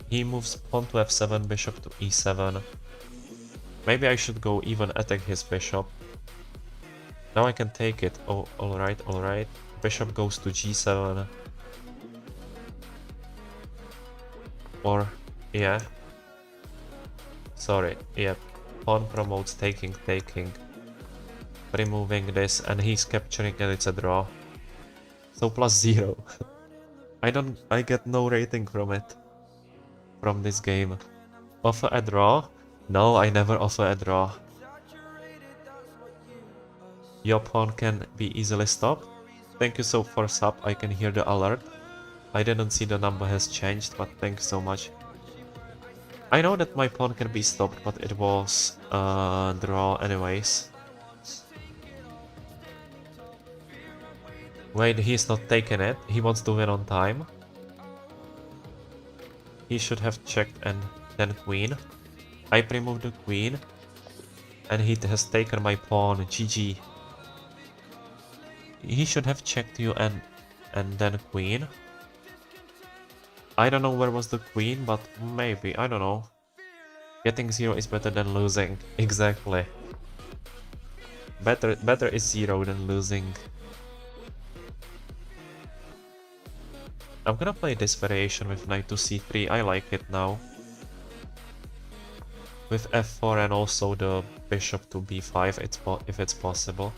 He moves pawn to f7, bishop to e7. Maybe I should go even attack his bishop. Now I can take it. Oh, alright, alright. Bishop goes to g7. Or, yeah. Sorry, yeah. Pawn promotes taking, taking. Removing this, and he's capturing and it's a draw. So +0. I get no rating from it. From this game. Offer a draw? No, I never offer a draw. Your pawn can be easily stopped. Thank you so for sub, I can hear the alert. I didn't see the number has changed, but thanks so much. I know that my pawn can be stopped, but it was draw anyways. Wait, he's not taking it. He wants to win on time. He should have checked and then queen. I remove the queen. And he has taken my pawn. GG. He should have checked you and then queen. I don't know where was the queen, but maybe, I don't know. Getting 0 is better than losing. Exactly. Better is 0 than losing. I'm gonna play this variation with knight to c3, I like it now. With f4 and also the bishop to b5 if it's possible.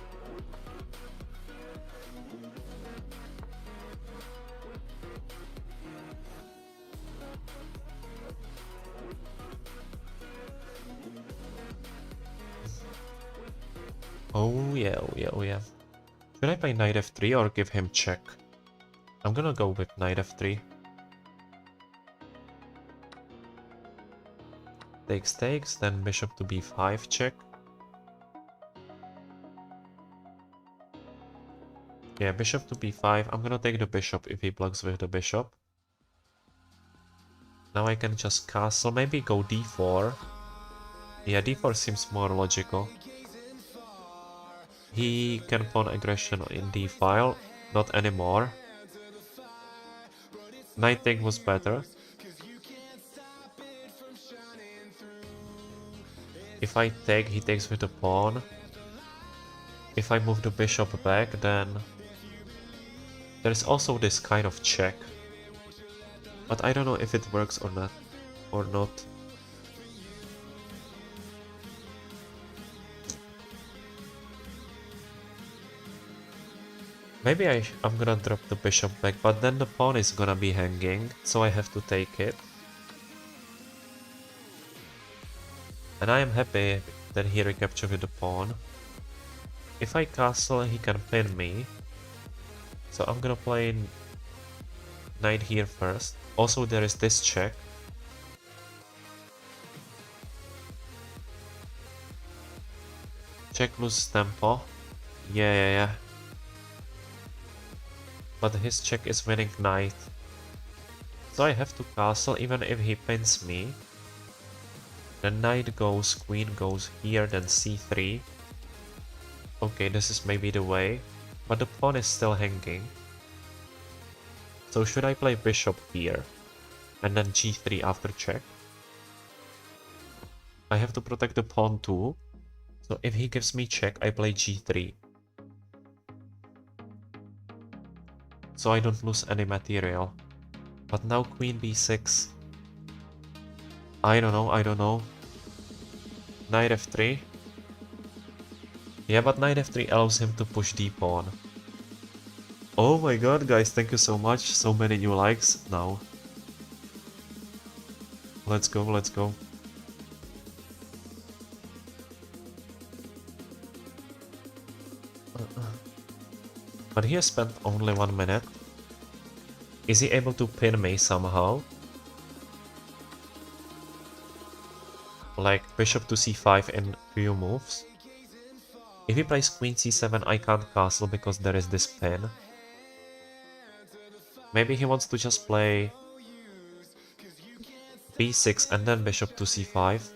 Oh yeah, oh yeah, oh yeah. Should I play knight f3 or give him check? I'm gonna go with knight f3. Takes, takes, then bishop to b5 check. Yeah, bishop to b5. I'm gonna take the bishop if he blocks with the bishop. Now I can just castle, maybe go d4. Yeah, d4 seems more logical. He can pawn aggression in d file, not anymore. Knight take was better. If I take, he takes with the pawn. If I move the bishop back, then there's also this kind of check. But I don't know if it works or not. Maybe I'm gonna drop the bishop back, but then the pawn is gonna be hanging, so I have to take it. And I am happy that he recaptured with the pawn. If I castle, he can pin me. So I'm gonna play knight here first. Also there is this check. Check lose tempo. Yeah. But his check is winning knight. So I have to castle even if he pins me. The knight goes, queen goes here, then c3. Okay, this is maybe the way. But the pawn is still hanging. So should I play bishop here? And then g3 after check? I have to protect the pawn too. So if he gives me check, I play g3. So I don't lose any material. But now queen b6. I don't know. Knight f3. Yeah, but knight f3 allows him to push d pawn. Oh my god, guys, thank you so much. So many new likes now. Let's go. But he has spent only 1 minute. Is he able to pin me somehow? Like bishop to c5 in few moves. If he plays queen c7, I can't castle because there is this pin. Maybe he wants to just play b6 and then bishop to c5.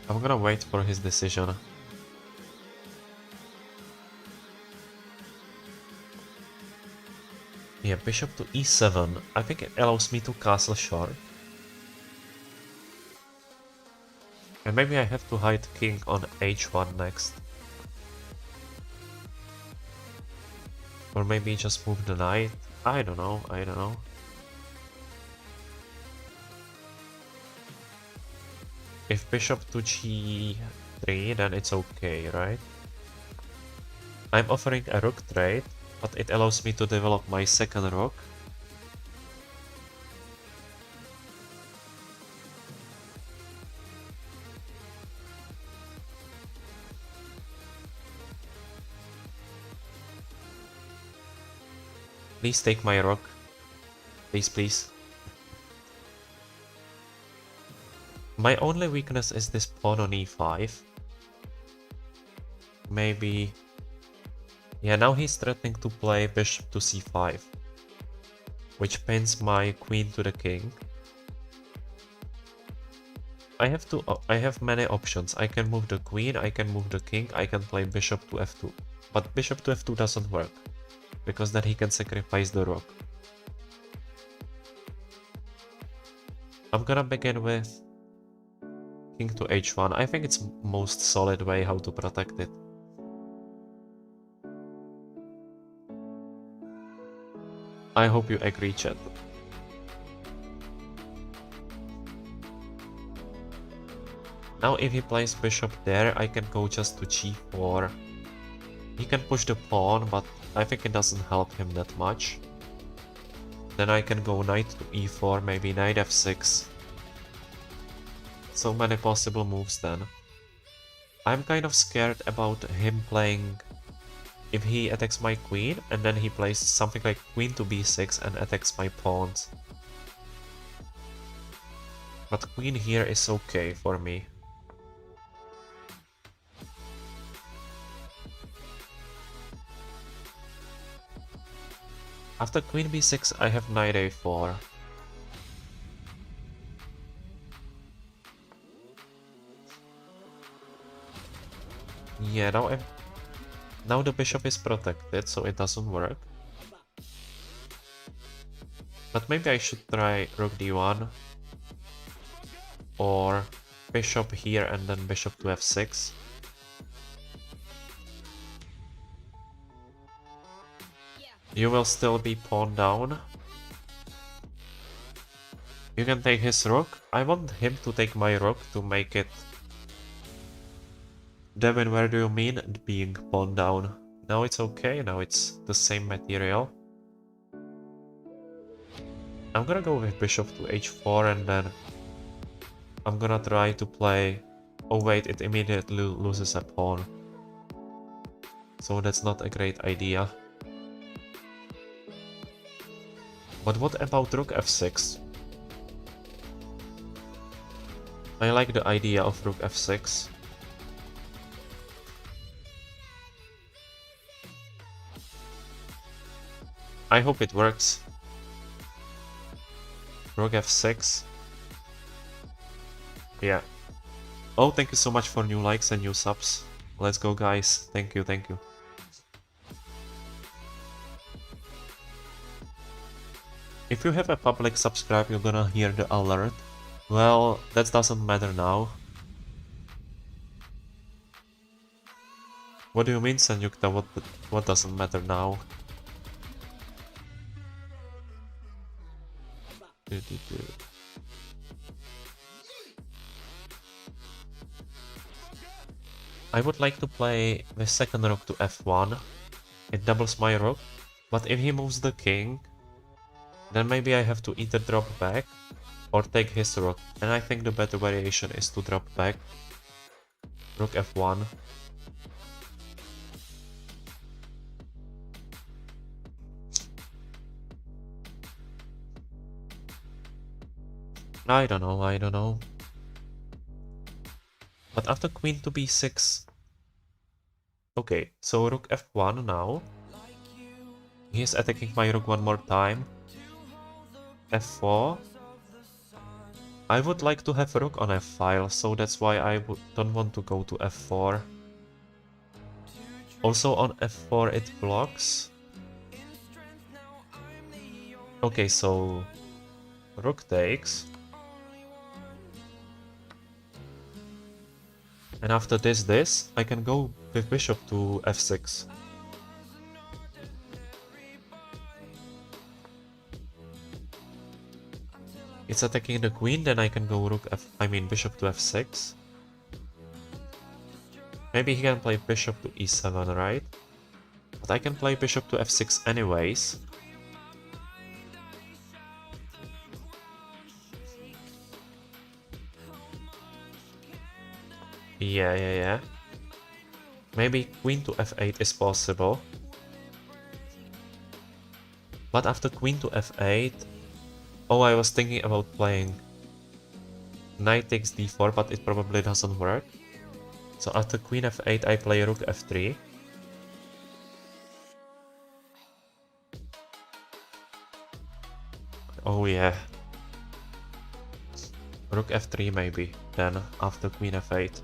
I'm gonna wait for his decision. Yeah, bishop to e7. I think it allows me to castle short. And maybe I have to hide king on h1 next. Or maybe just move the knight. I don't know, I don't know. If bishop to g3, then it's okay, right? I'm offering a rook trade, but it allows me to develop my second rook. Please take my rook. Please, please. My only weakness is this pawn on e5. Maybe... Yeah, now he's threatening to play bishop to c5, which pins my queen to the king. I have many options. I can move the queen, I can move the king, I can play bishop to f2. But bishop to f2 doesn't work, because then he can sacrifice the rook. I'm gonna begin with king to h1. I think it's most solid way how to protect it. I hope you agree, chat. Now if he plays bishop there, I can go just to g4. He can push the pawn, but I think it doesn't help him that much. Then I can go knight to e4, maybe knight f6. So many possible moves then. I'm kind of scared about him playing... If he attacks my queen, and then he plays something like queen to b6 and attacks my pawns. But queen here is okay for me. After queen b6 I have knight a4. Yeah, now the bishop is protected, so it doesn't work. But maybe I should try rook d1. Or bishop here and then bishop to f6. You will still be pawn down. You can take his rook. I want him to take my rook to make it... Devin, where do you mean being pawn down? Now it's okay, now it's the same material. I'm gonna go with bishop to h4 and then I'm gonna try to play... Oh wait, it immediately loses a pawn. So that's not a great idea. But what about rook f6? I like the idea of rook f6. I hope it works. Rook f6. Yeah. Oh, thank you so much for new likes and new subs. Let's go, guys. Thank you, thank you. If you have a public subscribe, you're gonna hear the alert. Well, that doesn't matter now. What do you mean, Sanyukta? What doesn't matter now? I would like to play the second rook to f1. It doubles my rook. But if he moves the king, then maybe I have to either drop back or take his rook. And I think the better variation is to drop back. Rook f1. I don't know. But after queen to b6... Okay, so rook f1 now. He's attacking my rook one more time. f4. I would like to have rook on f-file, so that's why I don't want to go to f4. Also on f4 it blocks. Okay, so rook takes. And after this, I can go with bishop to f6. It's attacking the queen, then I can go bishop to f6. Maybe he can play bishop to e7, right? But I can play bishop to f6 anyways. Yeah. Maybe queen to f8 is possible. But after queen to f8... Oh, I was thinking about playing knight takes d4, but it probably doesn't work. So after queen f8 I play rook f3. Oh yeah. Rook f3 maybe, then after queen f8.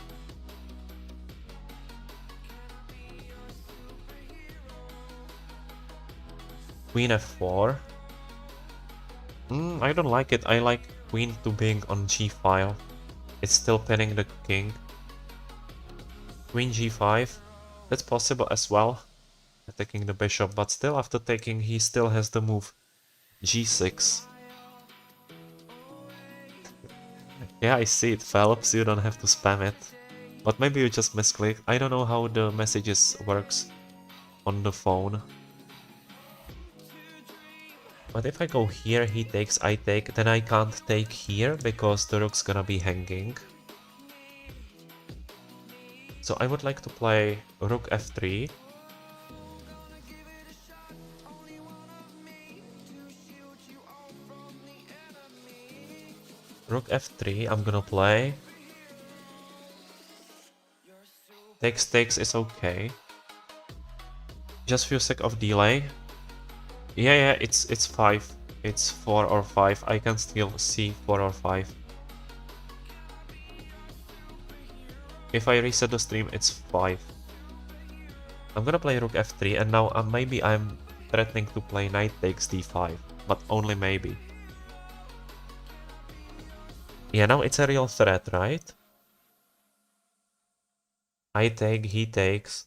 Queen f4. I don't like it. I like queen to being on g-file. It's still pinning the king. Queen g5. That's possible as well. Attacking the bishop, but still after taking he still has the move g6. Yeah, I see it, Phelps, you don't have to spam it. But maybe you just misclick. I don't know how the messages works on the phone. But if I go here, he takes, I take, then I can't take here because the rook's gonna be hanging. So I would like to play rook f3. Rook f3, I'm gonna play. Takes is okay. Just few sec of delay. Yeah, it's 5. It's 4 or 5. I can still see 4 or 5. If I reset the stream, it's 5. I'm gonna play rook f3, and now maybe I'm threatening to play knight takes d5, but only maybe. Yeah, now it's a real threat, right? I take, he takes.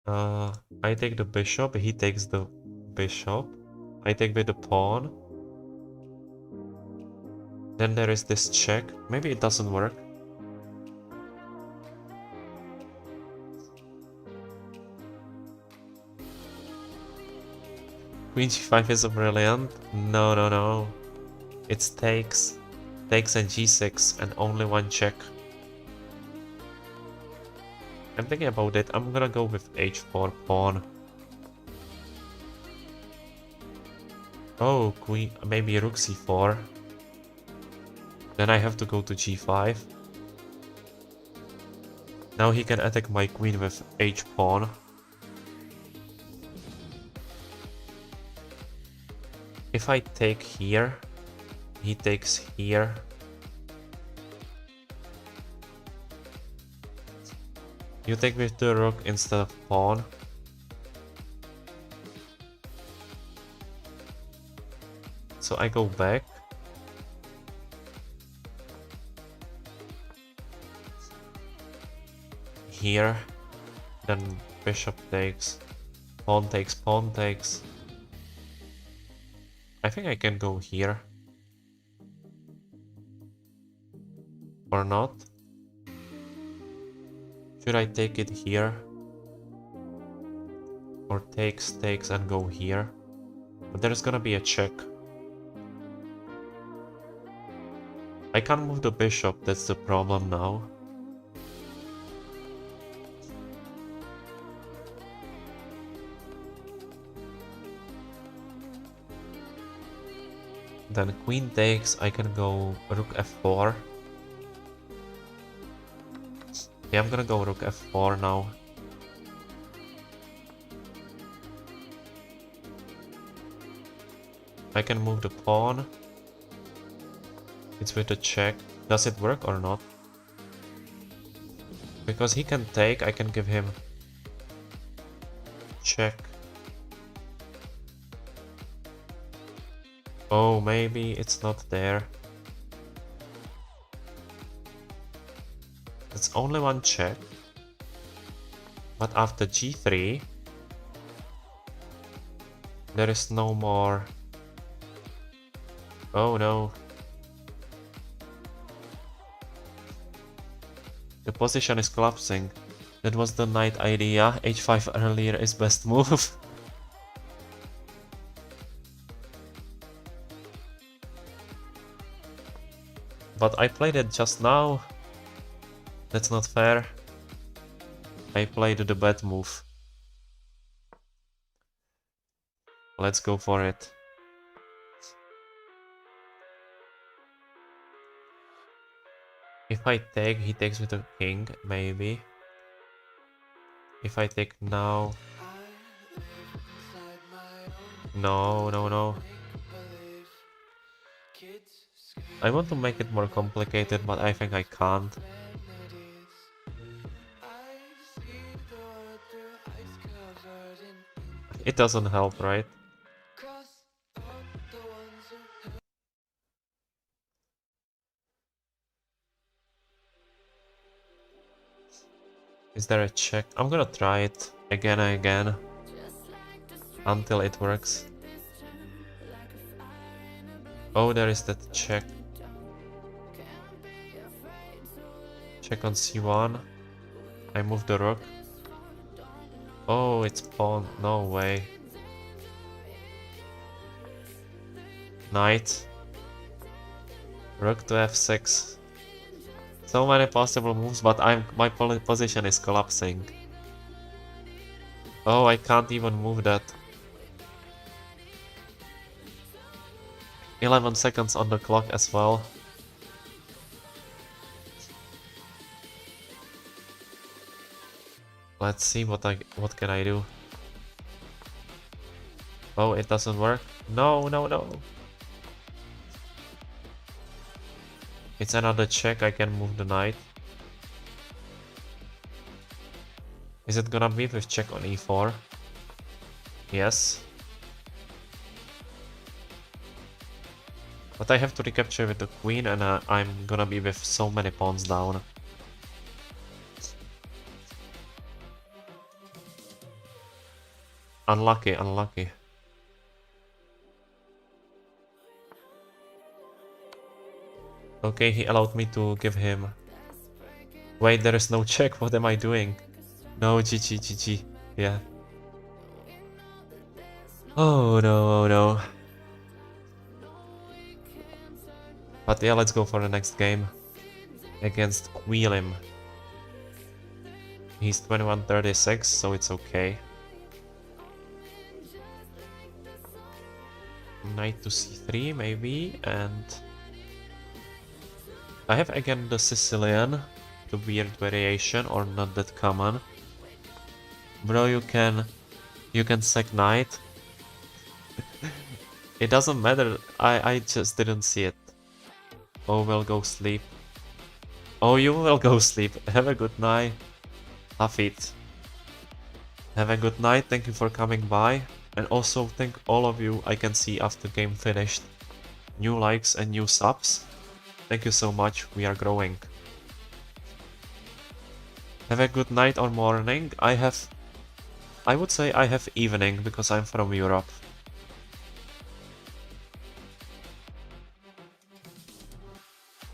I take the bishop, he takes the bishop. I take with the pawn. Then there is this check. Maybe it doesn't work. Queen g5 is brilliant. No. It's takes. Takes and g6 and only one check. I'm thinking about it. I'm gonna go with h4 pawn. Oh, queen, maybe rook c4. Then I have to go to g5. Now he can attack my queen with h pawn. If I take here, he takes here. You take with the rook instead of pawn. So I go back. Here. Then bishop takes. Pawn takes, pawn takes. I think I can go here. Or not. Should I take it here? Or takes and go here. But there's gonna be a check. I can't move the bishop, that's the problem now. Then queen takes, I can go rook f4. Yeah, I'm gonna go rook f4 now. I can move the pawn. It's with a check. Does it work or not? Because he can take, I can give him check. Oh, maybe it's not there. It's only one check. But after g3, there is no more. Oh no. The position is collapsing. That was the knight idea. h5 earlier is best move. But I played it just now. That's not fair. I played the bad move. Let's go for it. If I take, he takes with a king, maybe. If I take now... No, no, no. I want to make it more complicated, but I think I can't. It doesn't help, right? Is there a check? I'm gonna try it again and again until it works. Oh, there is that check. Check on c1. I move the rook. Oh, it's pawn. No way. Knight. Rook to f6. So many possible moves, but my position is collapsing. Oh, I can't even move that. 11 seconds on the clock as well. Let's see what can I do. Oh, it doesn't work. No, no, no. It's another check, I can move the knight. Is it gonna be with check on e4? Yes. But I have to recapture with the queen and I'm gonna be with so many pawns down. Unlucky, unlucky. Okay, he allowed me to give him... Wait, there is no check, what am I doing? No, GG, GG, yeah. Oh no, oh no. But yeah, let's go for the next game. Against Quillim. He's 21-36, so it's okay. Knight to c3 maybe, and... I have again the Sicilian, the weird variation, or not that common. Bro, you can sack knight. It doesn't matter, I just didn't see it. Oh, we'll go sleep. Oh, you will go sleep. Have a good night. Hafid. Have a good night, thank you for coming by. And also thank all of you I can see after game finished. New likes and new subs. Thank you so much, we are growing. Have a good night or morning. I would say I have evening because I'm from Europe.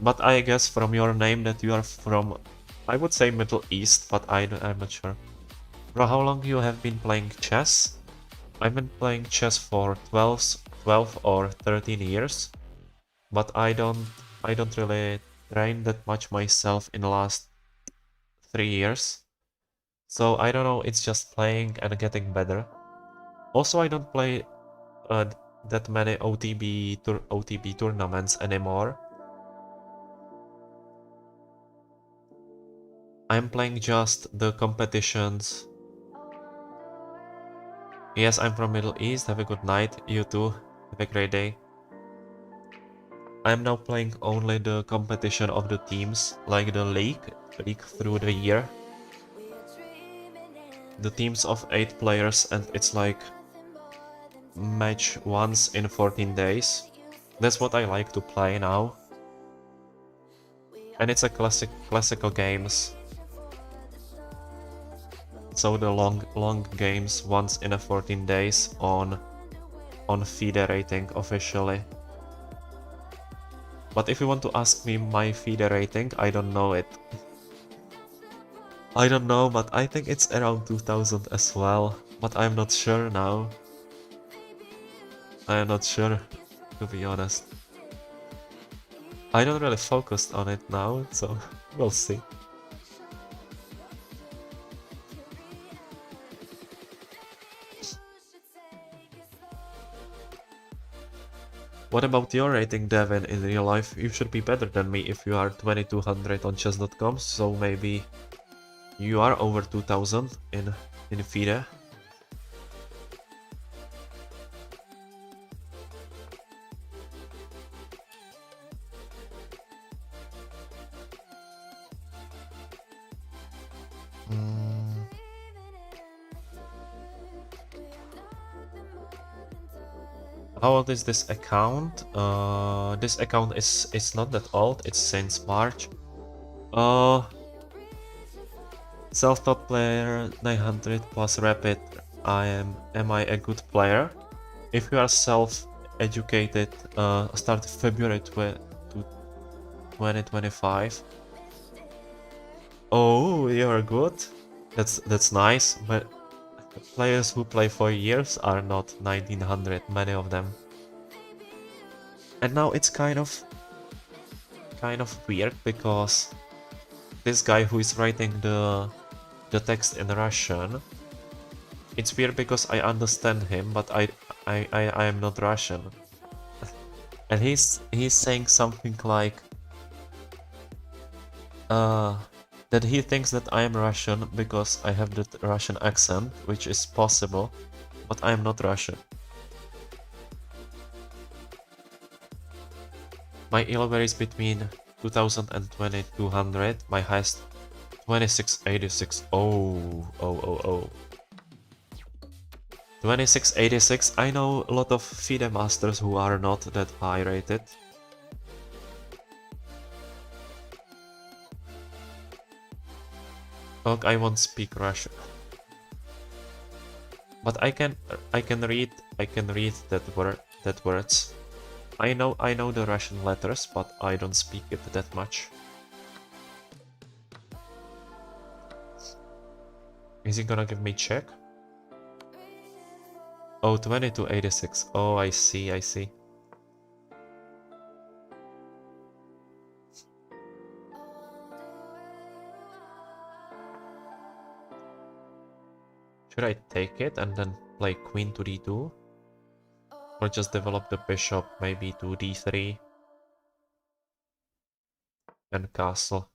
But I guess from your name that you are from, I would say Middle East, but I'm not sure. Bro, how long you have been playing chess? I've been playing chess for 12 or 13 years, but I don't really train that much myself in the last 3 years. So I don't know, it's just playing and getting better. Also, I don't play uh, that many OTB tournaments anymore. I'm playing just the competitions. Yes, I'm from Middle East. Have a good night. You too. Have a great day. I'm now playing only the competition of the teams, like the league through the year. The teams of 8 players, and it's like match once in 14 days. That's what I like to play now. And it's a classical games. So the long games once in a 14 days on FIDE rating officially. But if you want to ask me my FIDE rating, I don't know it. I don't know, but I think it's around 2000 as well. But I'm not sure now. I'm not sure, to be honest. I don't really focus on it now, so we'll see. What about your rating, Devin, in real life? You should be better than me if you are 2200 on chess.com, so maybe you are over 2000 in FIDE. How old is this account? This account is not that old, it's since March. Self-taught player 900 plus rapid. Am I a good player? If you are self-educated, start February 2025. Oh, you're good. That's nice, but players who play for years are not 1900, many of them. And now it's kind of weird because this guy who is writing the text in Russian, it's weird because I understand him, but I am not Russian. And he's saying something like that he thinks that I am Russian because I have the Russian accent, which is possible, but I am not Russian. My elo varies between 2000 and 2200, my highest 2686. Oh. 2686, I know a lot of FIDE masters who are not that high rated. Look, I won't speak Russian. But I can read that words. I know the Russian letters, but I don't speak it that much. Is he gonna give me check? Oh, 2286. Oh, I see. Should I take it and then play queen to d2? Or just develop the bishop maybe to d3? And castle.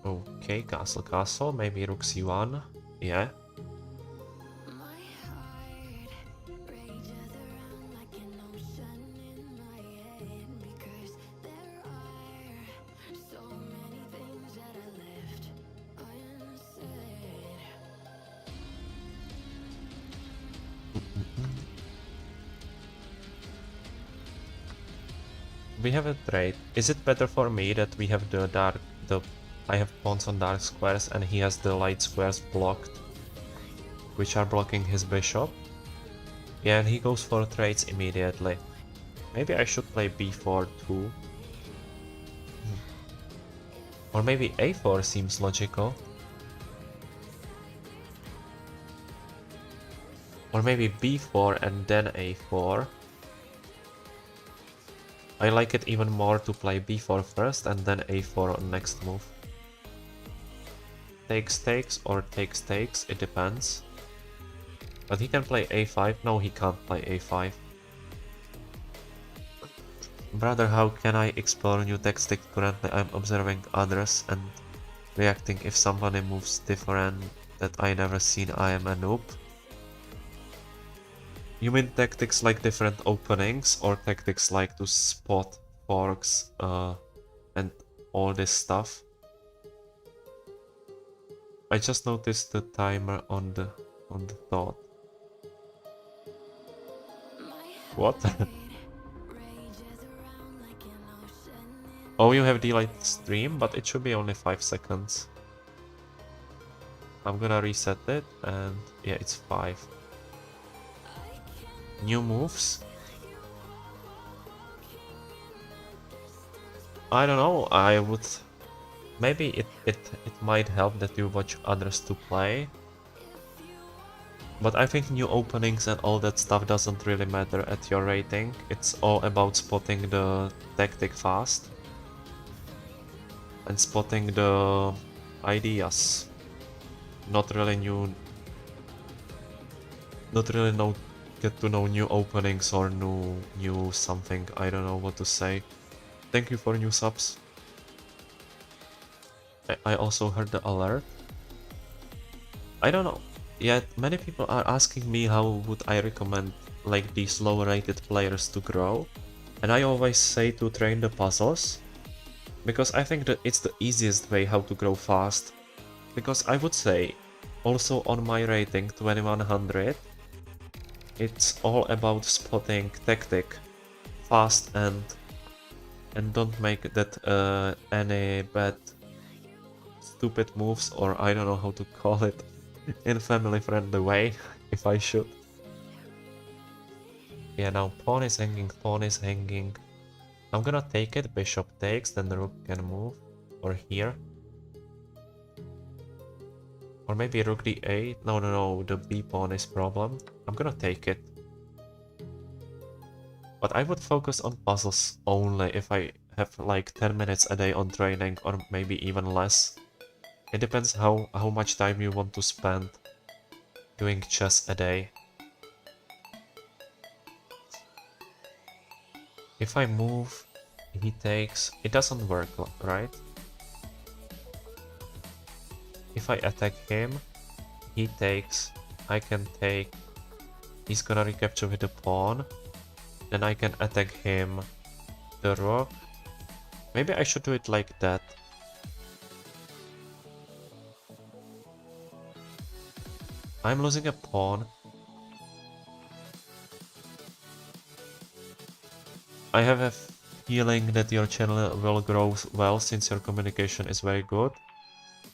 Okay, castle, maybe rook c1. Yeah. We have a trade. Is it better for me that we have I have pawns on dark squares and he has the light squares blocked, which are blocking his bishop? Yeah, and he goes for trades immediately. Maybe I should play b4 too. Or maybe a4 seems logical. Or maybe b4 and then a4. I like it even more to play b4 first and then a4 on next move. Takes or takes, it depends. But he can play a5. No, he can't play a5. Brother, how can I explore new tactics? Currently I'm observing others and reacting if somebody moves different that I never seen. I am a noob. You mean tactics like different openings or tactics like to spot forks and all this stuff? I just noticed the timer on the thought. What? Oh, you have delayed stream, but it should be only 5 seconds. I'm gonna reset it, and yeah, it's 5. New moves? I don't know, I would... Maybe it might help that you watch others to play. But I think new openings and all that stuff doesn't really matter at your rating. It's all about spotting the tactic fast. And spotting the ideas. Not really get to know new openings or new something. I don't know what to say. Thank you for new subs. I also heard the alert. I don't know. Yet many people are asking me how would I recommend like these lower rated players to grow. And I always say to train the puzzles. Because I think that it's the easiest way how to grow fast. Because I would say, also on my rating 2100, it's all about spotting tactic fast and don't make that any bad stupid moves, or I don't know how to call it in family friendly way, if I should. Yeah, now pawn is hanging. I'm gonna take it, bishop takes, then the rook can move, or here. Or maybe rook d8, no, the b pawn is problem. I'm gonna take it. But I would focus on puzzles only if I have like 10 minutes a day on training, or maybe even less. It depends how much time you want to spend doing chess a day. If I move, he takes, it doesn't work, right? If I attack him, he takes, I can take, he's gonna recapture with the pawn, then I can attack him, the rook. Maybe I should do it like that. I'm losing a pawn. I have a feeling that your channel will grow well since your communication is very good.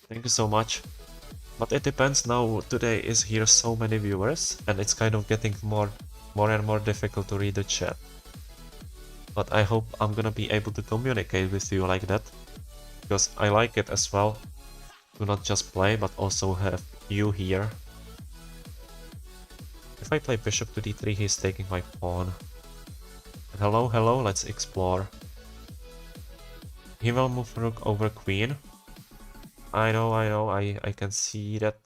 Thank you so much. But it depends now, today is here so many viewers and it's kind of getting more and more difficult to read the chat. But I hope I'm gonna be able to communicate with you like that. Because I like it as well to not just play but also have you here. If I play bishop to d3, he's taking my pawn. Hello, let's explore. He will move rook over queen. I know, I can see that.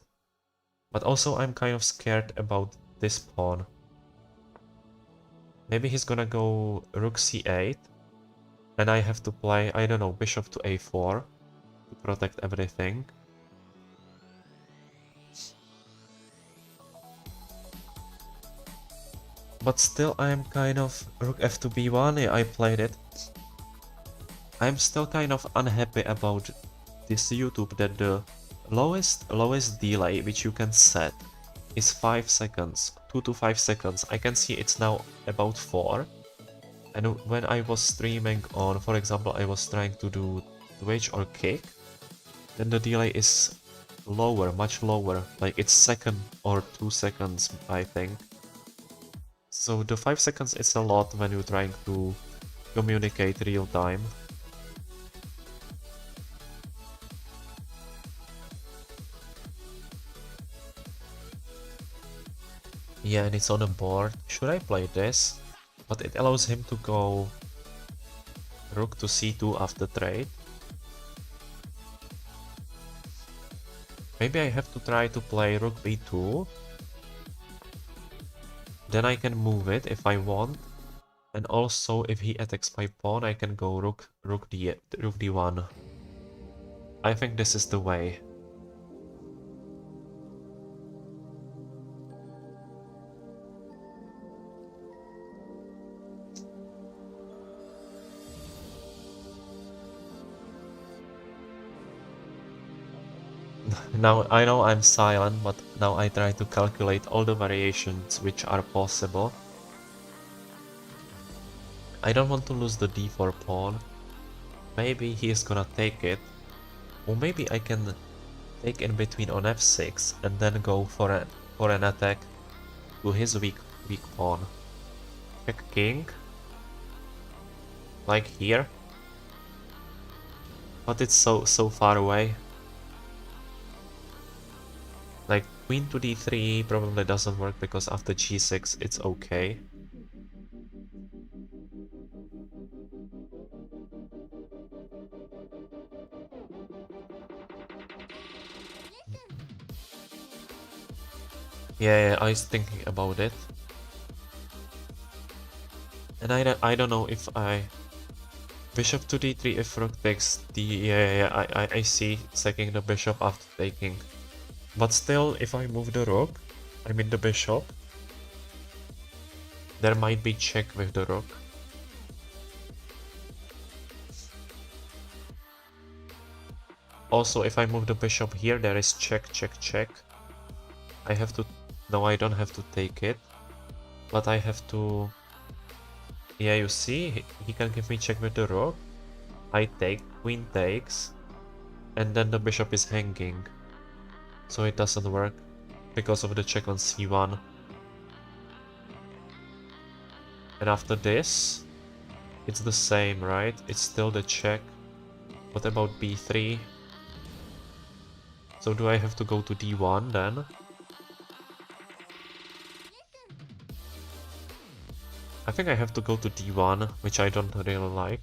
But also I'm kind of scared about this pawn. Maybe he's gonna go rook c8. And I have to play, I don't know, bishop to a4 to protect everything. But still I am kind of rook f to b1, yeah, I played it. I'm still kind of unhappy about this YouTube that the lowest delay which you can set is 5 seconds, 2 to 5 seconds. I can see it's now about 4. And when I was streaming on, for example, I was trying to do Twitch or Kick, then the delay is lower, much lower, like it's second or 2 seconds, I think. So the 5 seconds is a lot when you're trying to communicate real time. Yeah, and it's on a board. Should I play this? But it allows him to go rook to c2 after trade. Maybe I have to try to play rook b2. Then I can move it if I want. And also, if he attacks my pawn, I can go rook d1. I think this is the way. Now I know I'm silent, but now I try to calculate all the variations which are possible. I don't want to lose the d4 pawn. Maybe he is gonna take it. Or maybe I can take in between on f6 and then go for an attack to his weak pawn. Check king. Like here. But it's so far away. Like queen to d3 probably doesn't work because after g6 it's okay. Yeah, I was thinking about it. And I don't know if I... Bishop to d3 if rook takes d... Yeah, I see sacking the bishop after taking. But still, if I move the rook, I mean the bishop, there might be check with the rook. Also, if I move the bishop here, there is check, check, check. I have to... No, I don't have to take it. But I have to... Yeah, you see, he can give me check with the rook. I take, queen takes, and then the bishop is hanging. So it doesn't work because of the check on c1. And after this, it's the same, right? It's still the check. What about b3? So do I have to go to d1 then? I think I have to go to d1, which I don't really like.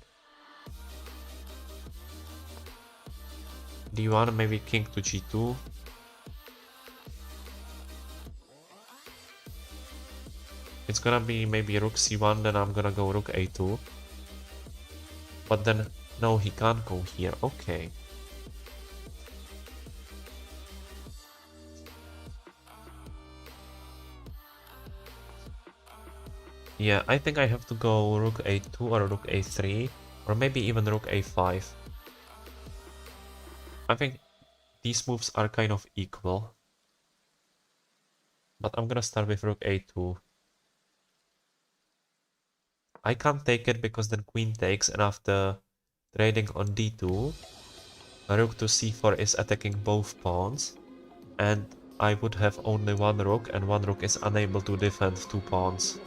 d1, maybe king to g2. It's gonna be maybe rook c1, then I'm gonna go rook a2. But then, no, he can't go here. Okay. Yeah, I think I have to go rook a2 or rook a3, or maybe even rook a5. I think these moves are kind of equal. But I'm gonna start with rook a2. I can't take it because then queen takes, and after trading on d2, rook to c4 is attacking both pawns, and I would have only one rook, and one rook is unable to defend two pawns.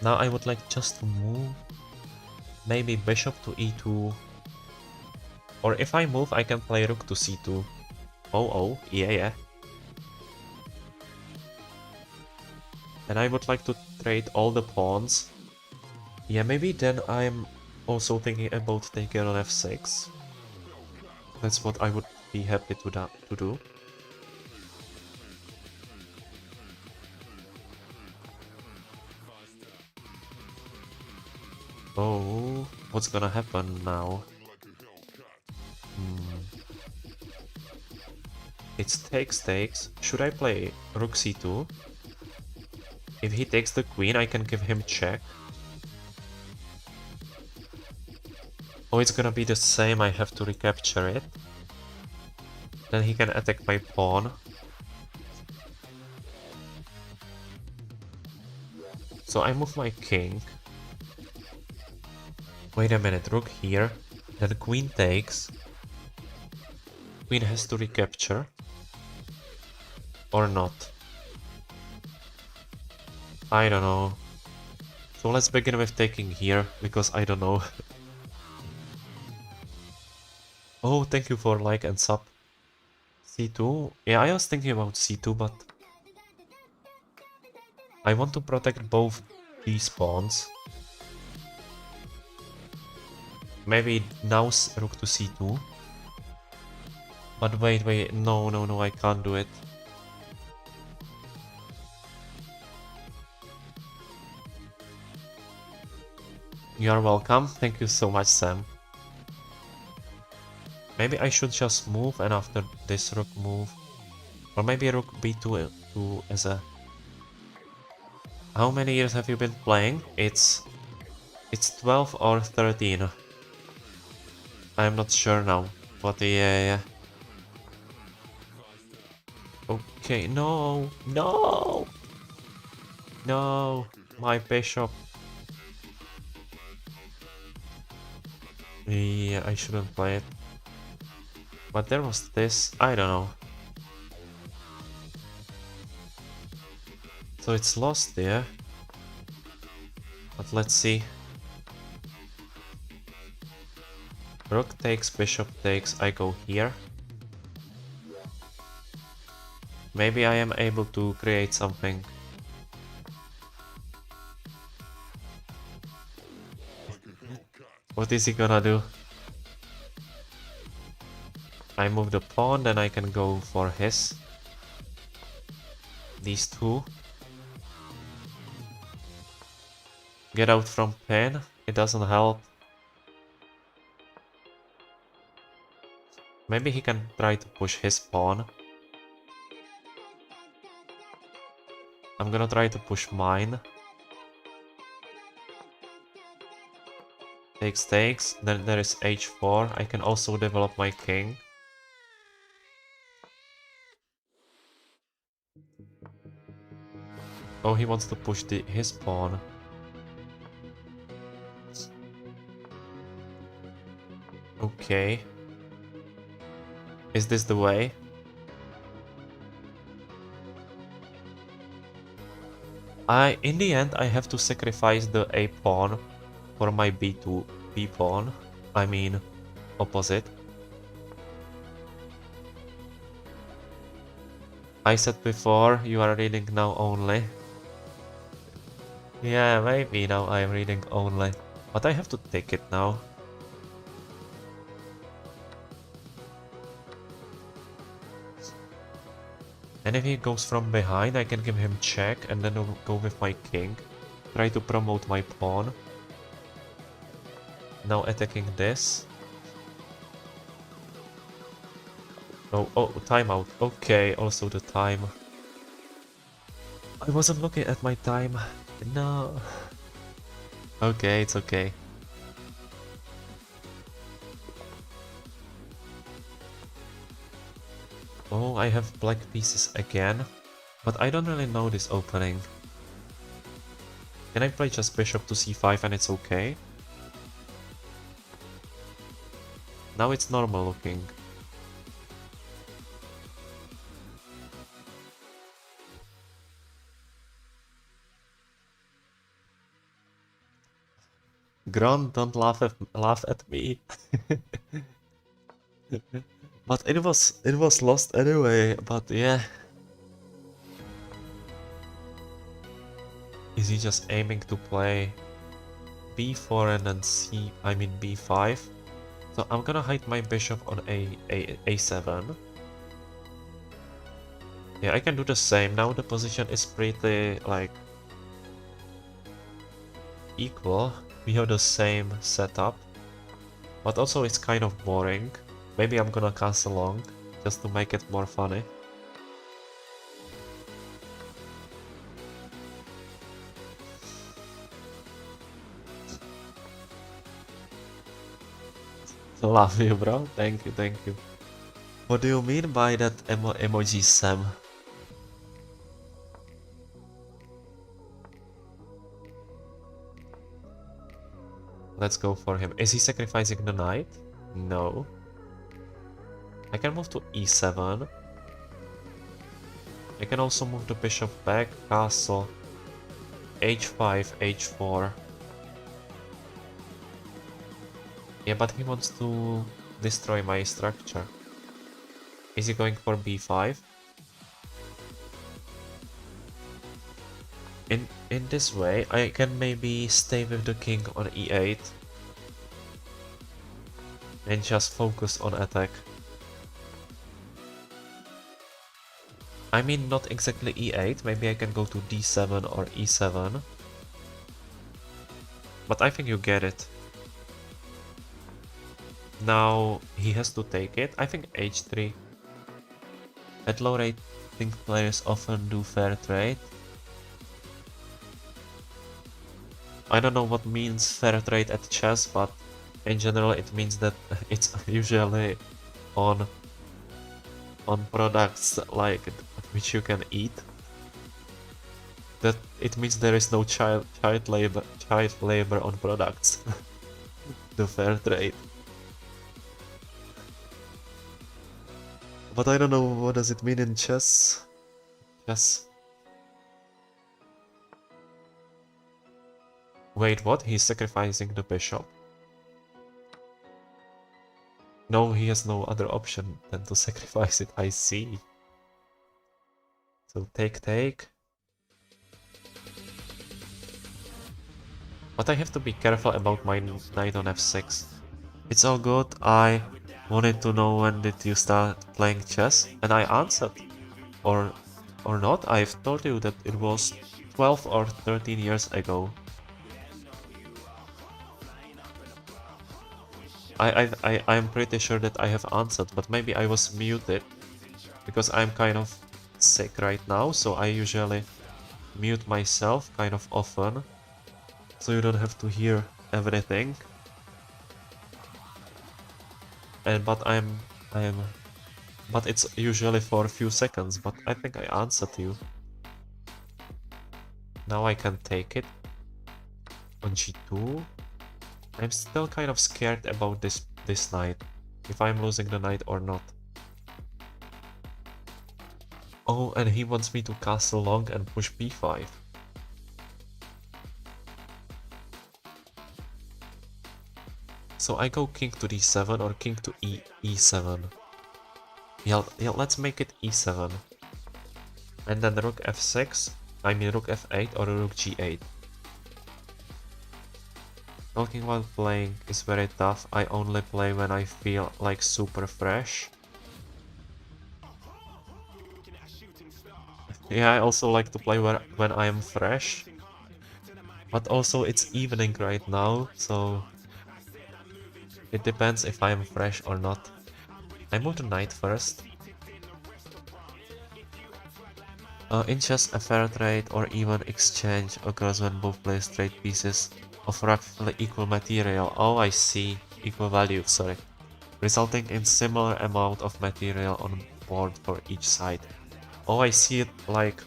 Now I would like just to move, maybe bishop to e2, or if I move I can play rook to c2. Oh, yeah. And I would like to trade all the pawns. Yeah, maybe then I'm also thinking about taking on f6. That's what I would be happy to do. Oh, what's gonna happen now? It's takes. Should I play rook c2? If he takes the queen, I can give him check. Oh, it's gonna be the same, I have to recapture it. Then he can attack my pawn. So I move my king. Wait a minute, rook here. Then queen takes. Queen has to recapture. Or not. I don't know. So let's begin with taking here, because I don't know. Oh, thank you for like and sub. C2? Yeah, I was thinking about C2, but I want to protect both these pawns. Maybe now rook to C2. But wait, no, I can't do it. You are welcome. Thank you so much, Sam. Maybe I should just move and after this rook move. Or maybe rook b2 as a... How many years have you been playing? It's 12 or 13. I'm not sure now. But yeah. Okay, no. No, my bishop. Yeah, I shouldn't play it. But there was this, I don't know. So it's lost there. But let's see. Rook takes, bishop takes, I go here. Maybe I am able to create something. What is he gonna do? I move the pawn, then I can go for his. These two. Get out from pen. It doesn't help. Maybe he can try to push his pawn. I'm gonna try to push mine. Takes. Then there is h4. I can also develop my king. Oh, he wants to push his pawn. Okay. Is this the way? In the end, I have to sacrifice the a pawn for my b2 b pawn. I mean, opposite. I said before, you are reading now only. Yeah, maybe now I am reading only. But I have to take it now. And if he goes from behind, I can give him check and then go with my king. Try to promote my pawn. Now attacking this. Oh, timeout. Okay, also the time. I wasn't looking at my time. No. Okay, it's okay. Oh, I have black pieces again. But I don't really know this opening. Can I play just bishop to c5 and it's okay? Now it's normal looking. Grunt, don't laugh at me. But it was lost anyway, but yeah. Is he just aiming to play b4 and then b5? So I'm gonna hide my bishop on a7. Yeah, I can do the same. Now the position is pretty like equal. We have the same setup. But also it's kind of boring. Maybe I'm gonna castle long just to make it more funny. Love you, bro. Thank you. What do you mean by that emoji, Sam? Let's go for him. Is he sacrificing the knight? No. I can move to e7. I can also move the bishop back, castle. h5, h4. Yeah, but he wants to destroy my structure. Is he going for b5? In this way, I can maybe stay with the king on e8 and just focus on attack. I mean, not exactly e8, maybe I can go to d7 or e7. But I think you get it. Now he has to take it. I think h3. At low rating players often do fair trade. I don't know what means fair trade at chess, but in general it means that it's usually on products like which you can eat. That it means there is no child labor on products. The fair trade. But I don't know what does it mean in chess. Chess. Wait, what? He's sacrificing the bishop? No, he has no other option than to sacrifice it, I see. So take. But I have to be careful about my knight on f6. It's all good, I wanted to know when did you start playing chess, and I answered. Or not, I've told you that it was 12 or 13 years ago. I'm pretty sure that I have answered, but maybe I was muted because I'm kind of sick right now, so I usually mute myself kind of often, so you don't have to hear everything. And but but it's usually for a few seconds, but I think I answered you. Now I can take it on g2. I'm still kind of scared about this knight, if I'm losing the knight or not. Oh, and he wants me to castle long and push b5. So I go king to d7 or king to e7. Yeah, let's make it e7. And then rook f6, I mean rook f8 or rook g8. Talking while playing is very tough. I only play when I feel like super fresh. Yeah, I also like to play when I am fresh. But also it's evening right now, so it depends if I am fresh or not. I move the knight first. In chess, a fair trade or even exchange occurs when both players trade pieces of roughly equal material. Oh, I see. Equal value, sorry. Resulting in similar amount of material on board for each side. Oh, I see it like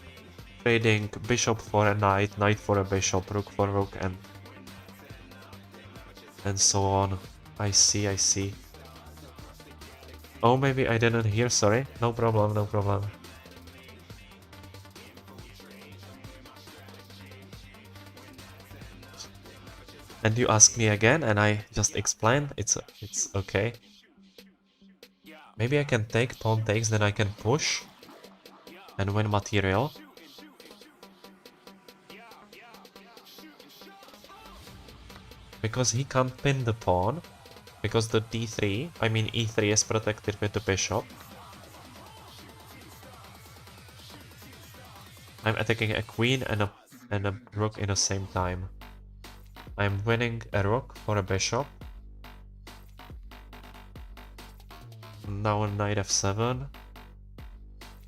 trading bishop for a knight, knight for a bishop, rook for rook, and so on. I see. Oh, maybe I didn't hear, sorry. No problem. And you ask me again, and I just explained. It's okay. Maybe I can take pawn takes, then I can push and win material. Because he can't pin the pawn, because the d3, I mean e3 is protected with the bishop. I'm attacking a queen and a rook in the same time. I'm winning a rook for a bishop. Now a knight f7.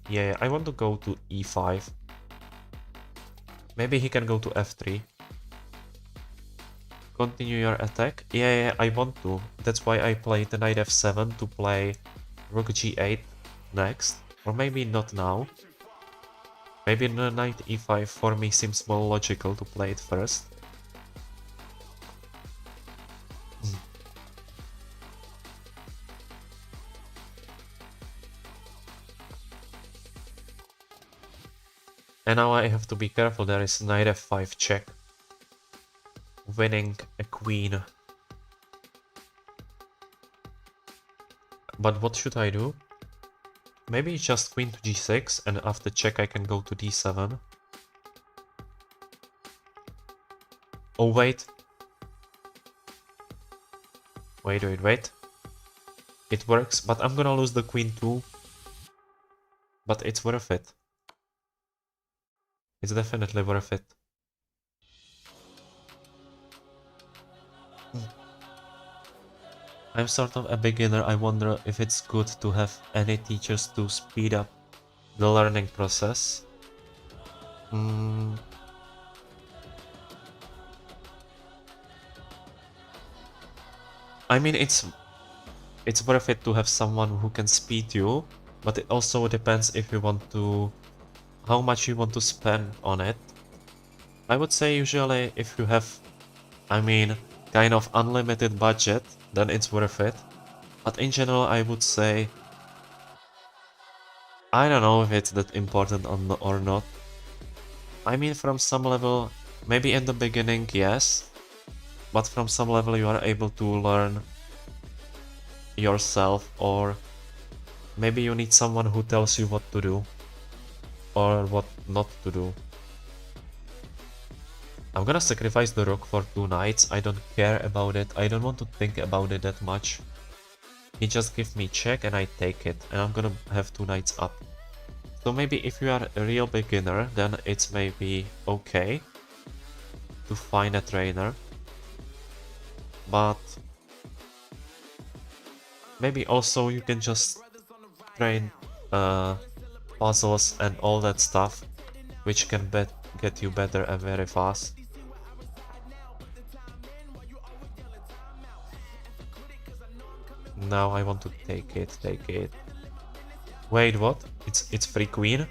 Yeah, I want to go to e5. Maybe he can go to f3. Continue your attack. Yeah, I want to. That's why I played the knight f7 to play rook g8 next. Or maybe not now. Maybe the knight e5 for me seems more logical to play it first. And now I have to be careful, there is knight f5 check. Winning a queen. But what should I do? Maybe just queen to g6, and after check I can go to d7. Oh wait. Wait. It works, but I'm gonna lose the queen too. But it's worth it. It's definitely worth it. I'm sort of a beginner. I wonder if it's good to have any teachers to speed up the learning process. I mean, it's worth it to have someone who can speed you, but it also depends if you want to, how much you want to spend on it. I would say usually if you have, I mean, kind of unlimited budget, then it's worth it. But in general, I would say, I don't know if it's that important or not. I mean, from some level, maybe in the beginning, yes, but from some level you are able to learn yourself, or maybe you need someone who tells you what to do or what not to do. I'm gonna sacrifice the rook for 2 knights. I don't care about it. I don't want to think about it that much. He just gives me check and I take it, and I'm gonna have 2 knights up. So maybe if you are a real beginner, then it's maybe okay to find a trainer. But maybe also you can just train puzzles and all that stuff, which can get you better and very fast. Now I want to take it. Wait, what? It's free queen?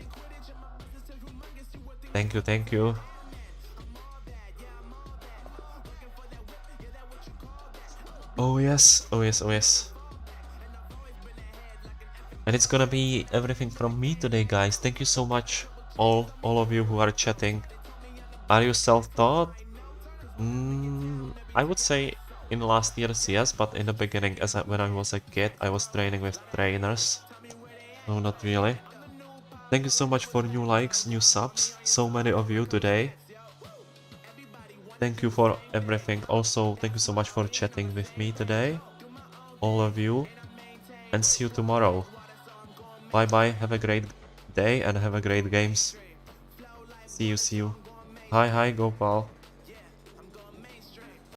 Thank you. Oh yes. And it's gonna be everything from me today, guys. Thank you so much, all of you who are chatting. Are you self-taught? I would say in last years, yes, but in the beginning, when I was a kid, I was training with trainers. No, not really. Thank you so much for new likes, new subs, so many of you today. Thank you for everything. Also, thank you so much for chatting with me today, all of you, and see you tomorrow. Bye bye, have a great day and have a great games. See you. Hi Gopal.